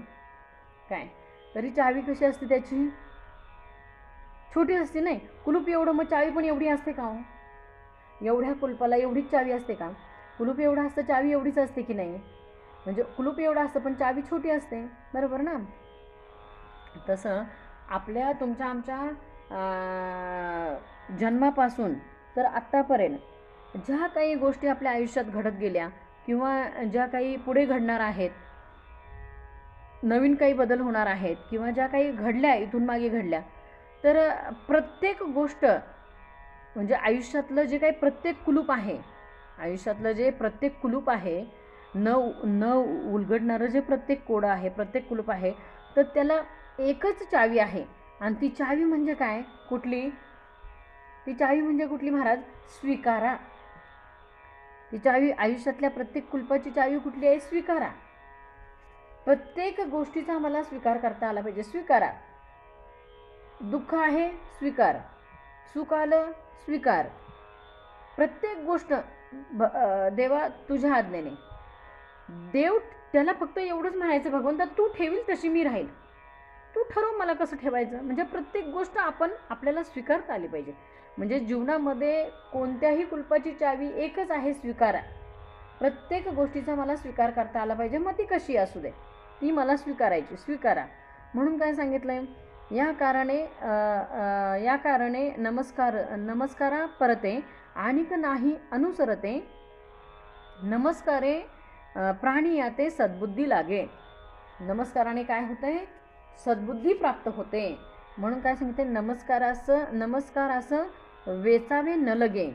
काय तरी चावी कशी असते त्याची, छोटी असते नाही. कुलूप एवढं, मग चावी पण एवढी असते का हो, एवढ्या कुलपाला एवढीच चावी असते का. कुलूप एवढं असतं, चावी एवढीच असते की नाही? म्हणजे कुलूप एवढं असतं पण चावी छोटी असते, बरोबर ना? तसं आपल्या तुमच्या आमच्या जन्मापासून तर आत्तापर्यंत ज्या काही गोष्टी आपल्या आयुष्यात घडत गेल्या किंवा ज्या काही पुढे घडणार आहेत, नवीन काही बदल होणार आहेत किंवा ज्या काही घडल्या इथून मागे घडल्या, तर प्रत्येक गोष्ट म्हणजे आयुष्यातलं जे काही प्रत्येक कुलूप आहे, आयुष्यातलं जे प्रत्येक कुलूप आहे, न न उलगडणारं जे प्रत्येक कोडं आहे, प्रत्येक कुलूप आहे, तर त्याला एकच चावी आहे. आणि ती चावी म्हणजे काय? कुठली? ती चावी म्हणजे कुठली महाराज? स्वीकारा. ती चावी, आयुष्यातल्या प्रत्येक कुलपाची चावी कुठली आहे? स्वीकारा. प्रत्येक गोष्टीचा मला स्वीकार करता आला पाहिजे. स्वीकारा. दुःख आहे, स्वीकार. सुख आलं, स्वीकार. प्रत्येक गोष्ट देवा तुझ्या आज्ञेने. देव त्याला फक्त एवढंच म्हणायचं, भगवंता तू ठेवील तशी मी राहील, तू ठरव मला कसं ठेवायचं. म्हणजे प्रत्येक गोष्ट आपल्याला स्वीकारता आली पाहिजे. म्हणजे जीवनामध्ये कोणत्याही कुलपाची चावी एकच आहे, स्वीकारा. प्रत्येक गोष्टीचा मला स्वीकार करता आला पाहिजे, मग ती कशी असू दे, ती मला स्वीकारायची. स्वीकारा. म्हणून काय सांगितलंय? या कारणे नमस्कारा परते आणिक नाही अनुसरते, नमस्कारे प्राणी याते सद्बुद्धी लागे. नमस्काराने काय होतंय? सद्बुद्धी प्राप्त होते. म्हणून काय सांगितले? नमस्कार असं वेचावे न लगे,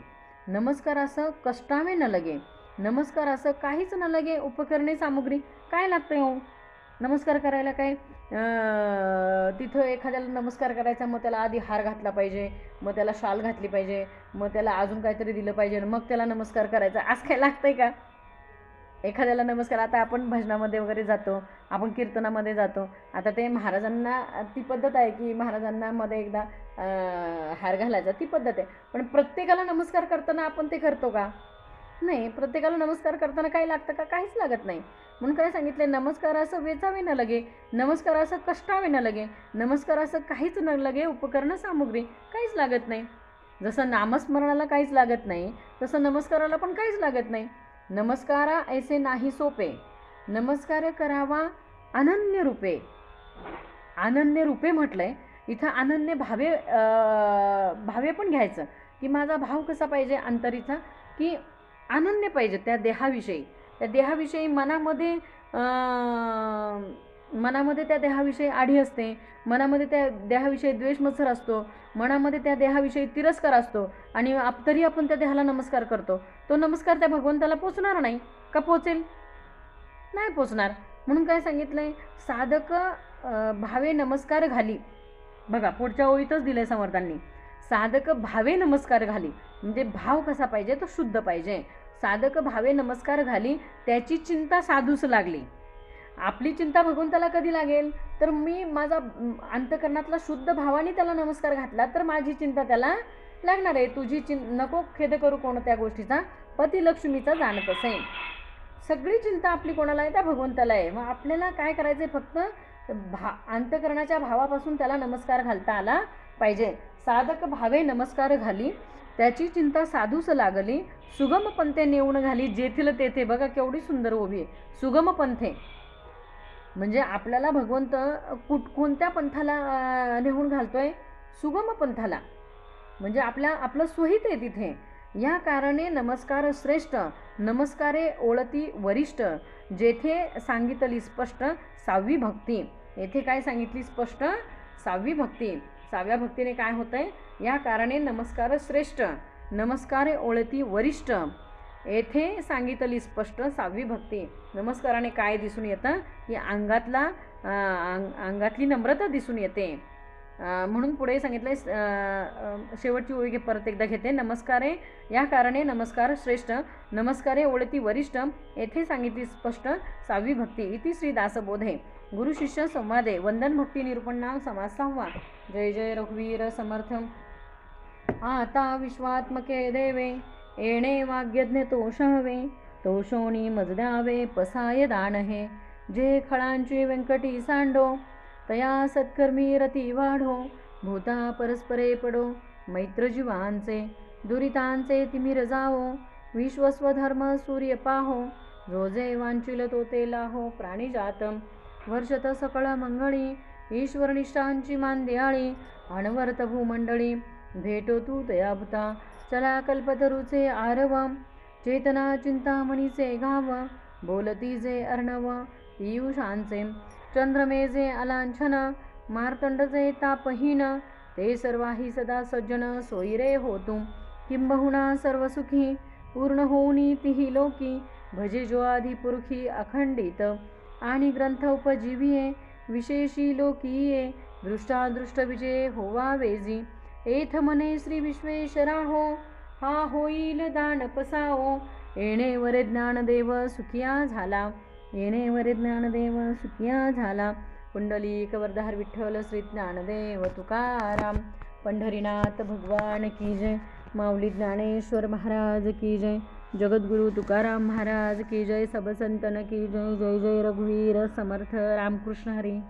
नमस्कार असं कष्टावे न लगे, नमस्कार असं काहीच न लगे उपकरणे सामुग्री. काय लागतं हो नमस्कार करायला? काय तिथं एखाद्याला नमस्कार करायचा, मग त्याला आधी हार घातला पाहिजे, मग त्याला शाल घातली पाहिजे, मग त्याला अजून काहीतरी दिलं पाहिजे, मग त्याला नमस्कार करायचा. आज काय लागतंय का एखाद्याला नमस्कार? आता आपण भजनामध्ये वगैरे जातो, आपण कीर्तनामध्ये जातो. आता ते महाराजांना ती पद्धत आहे की महाराजांना मध्ये एकदा हार घालायचा, ती पद्धत आहे. पण प्रत्येकाला नमस्कार करताना आपण ते करतो का? नाही. प्रत्येकाला नमस्कार करताना काही लागतं का? काहीच लागत नाही. म्हणून काय सांगितले? नमस्कार असं वेचावे न लगे, नमस्कार असं कष्टावे न लगे, नमस्कार असं काहीच न लगे उपकरण सामुग्री. काहीच लागत नाही. जसं नामस्मरणाला काहीच लागत नाही, तसं नमस्काराला पण काहीच लागत नाही. नमस्कारा ऐसे नाही सोपे, नमस्कार करावा अनन्य रूपे. अनन्य रूपे म्हटलंय इथं. अनन्य भावे पण घ्यायचं की माझा भाव कसा पाहिजे अंतरीचा, की अनन्य पाहिजे त्या देहाविषयी. त्या देहाविषयी मनामध्ये त्या देहाविषयी आढी असते, मनामध्ये त्या देहाविषयी द्वेष मत्सर असतो, मनामध्ये त्या देहाविषयी तिरस्कार असतो, आणि तरी आपण त्या देहाला नमस्कार करतो. तो नमस्कार त्या भगवंताला पोचणार नाही का? पोचेल? नाही पोचणार. म्हणून काय सांगितलंय? साधक भावे नमस्कार घाली. बघा पुढच्या ओळीतच दिलंय समर्थांनी, साधक भावे नमस्कार घाली. म्हणजे भाव कसा पाहिजे? तो शुद्ध पाहिजे. साधक भावे नमस्कार घाली, त्याची चिंता साधूस लागली. आपली चिंता भगवंताला कधी लागेल? तर मी माझा अंतकरणातला शुद्ध भावाने त्याला नमस्कार घातला तर माझी चिंता त्याला लागणार आहे. तुझी नको खेद करू कोणत्या गोष्टीचा, पती लक्ष्मीचा जाणत असेल. सगळी चिंता आपली कोणाला आहे? त्या भगवंताला आहे. मग आपल्याला काय करायचं? फक्त अंतकरणाच्या भावापासून त्याला नमस्कार घालता आला पाहिजे. साधक भावे नमस्कार घाली, त्याची चिंता साधूस लागली, सुगम पंथे नेऊन घाली जेथील तेथे. बघा केवढी सुंदर ओवी आहे. सुगम पंथे म्हणजे आपल्याला भगवंत कोणत्या पंथाला नेऊन घालतोय? सुगम पंथाला. म्हणजे आपलं सोहित आहे तिथे. या कारणे नमस्कार श्रेष्ठ, नमस्कारे ओळती वरिष्ठ, जेथे सांगितली स्पष्ट सावी भक्ती. येथे काय सांगितली स्पष्ट? सावी भक्ती. साव्या भक्तीने काय होतंय? या कारणे नमस्कार श्रेष्ठ, नमस्कारे ओळती वरिष्ठ, येथे सांगितली स्पष्ट सावी भक्ती. नमस्काराने काय दिसून येतं? की अंगातली नम्रता दिसून येते. म्हणून पुढे सांगितलंय, शेवटची ओळी परत एकदा घेते. नमस्कारे या कारणे नमस्कार श्रेष्ठ, नमस्कारे ओळती वरिष्ठ, येथे सांगितली स्पष्ट सावी भक्ती. इति श्री दासबोधे गुरु शिष्य संवादे वंदन भक्ती निरूपण नाम समास 6. जय जय रघुवीर समर्थ. आता विश्वात्मके देवे, येणे वाग्यज्ञ तोष हवे, तोषोणी मजद्यावे पसाय दान हे. जे खळांची व्यंकटी सांडो, तया सत्कर्मी रती वाढो, भूता परस्परे पडो, मैत्र जीवांचे दुरितांचे तिमिर जावो, विश्वस्वधर्म सूर्य पाहो, रोजे वांचिल तो ते लाहो. प्राणिजातम वर्षत सकळ मंगळी, ईश्वर निष्ठांची मांद्याळी. अनवर्त भूमंडळी भेटो तू तयाभूता, चला कल्पतरूचे आरव. चेतना चिंतामणीचे गाव, बोलती जे अर्णव पियुषांचे. चंद्रमेजे अलांछन, मार्तंडचे तापहीन. ते सर्वाही सदा सज्जन, सोयीरे होतू किंबहुना सर्व सुखी. पूर्ण होऊनी तिही लोकी, भजे जो आधी पुरखी अखंडित. आणि ग्रंथ उपजीविये, विशेषी लोकीये. दृष्टादृष्ट विजय होवा वेजी. एथ मने श्री विश्वेश्वरा हो, हा होईल दान पसाओ. येणेवरे ज्ञानदेव सुखिया झाला, येणेवरे ज्ञानदेव सुखिया झाला. पुंडलिक वरदार विठ्ठल श्री ज्ञानदेव तुकाराम. पंढरीनाथ भगवान की जय. माऊली ज्ञानेश्वर महाराज की जय. जगद्गुरु तुकाराम महाराज की जय. सब संतन की जय. जय जय रघुवीर समर्थ. रामकृष्ण हरी.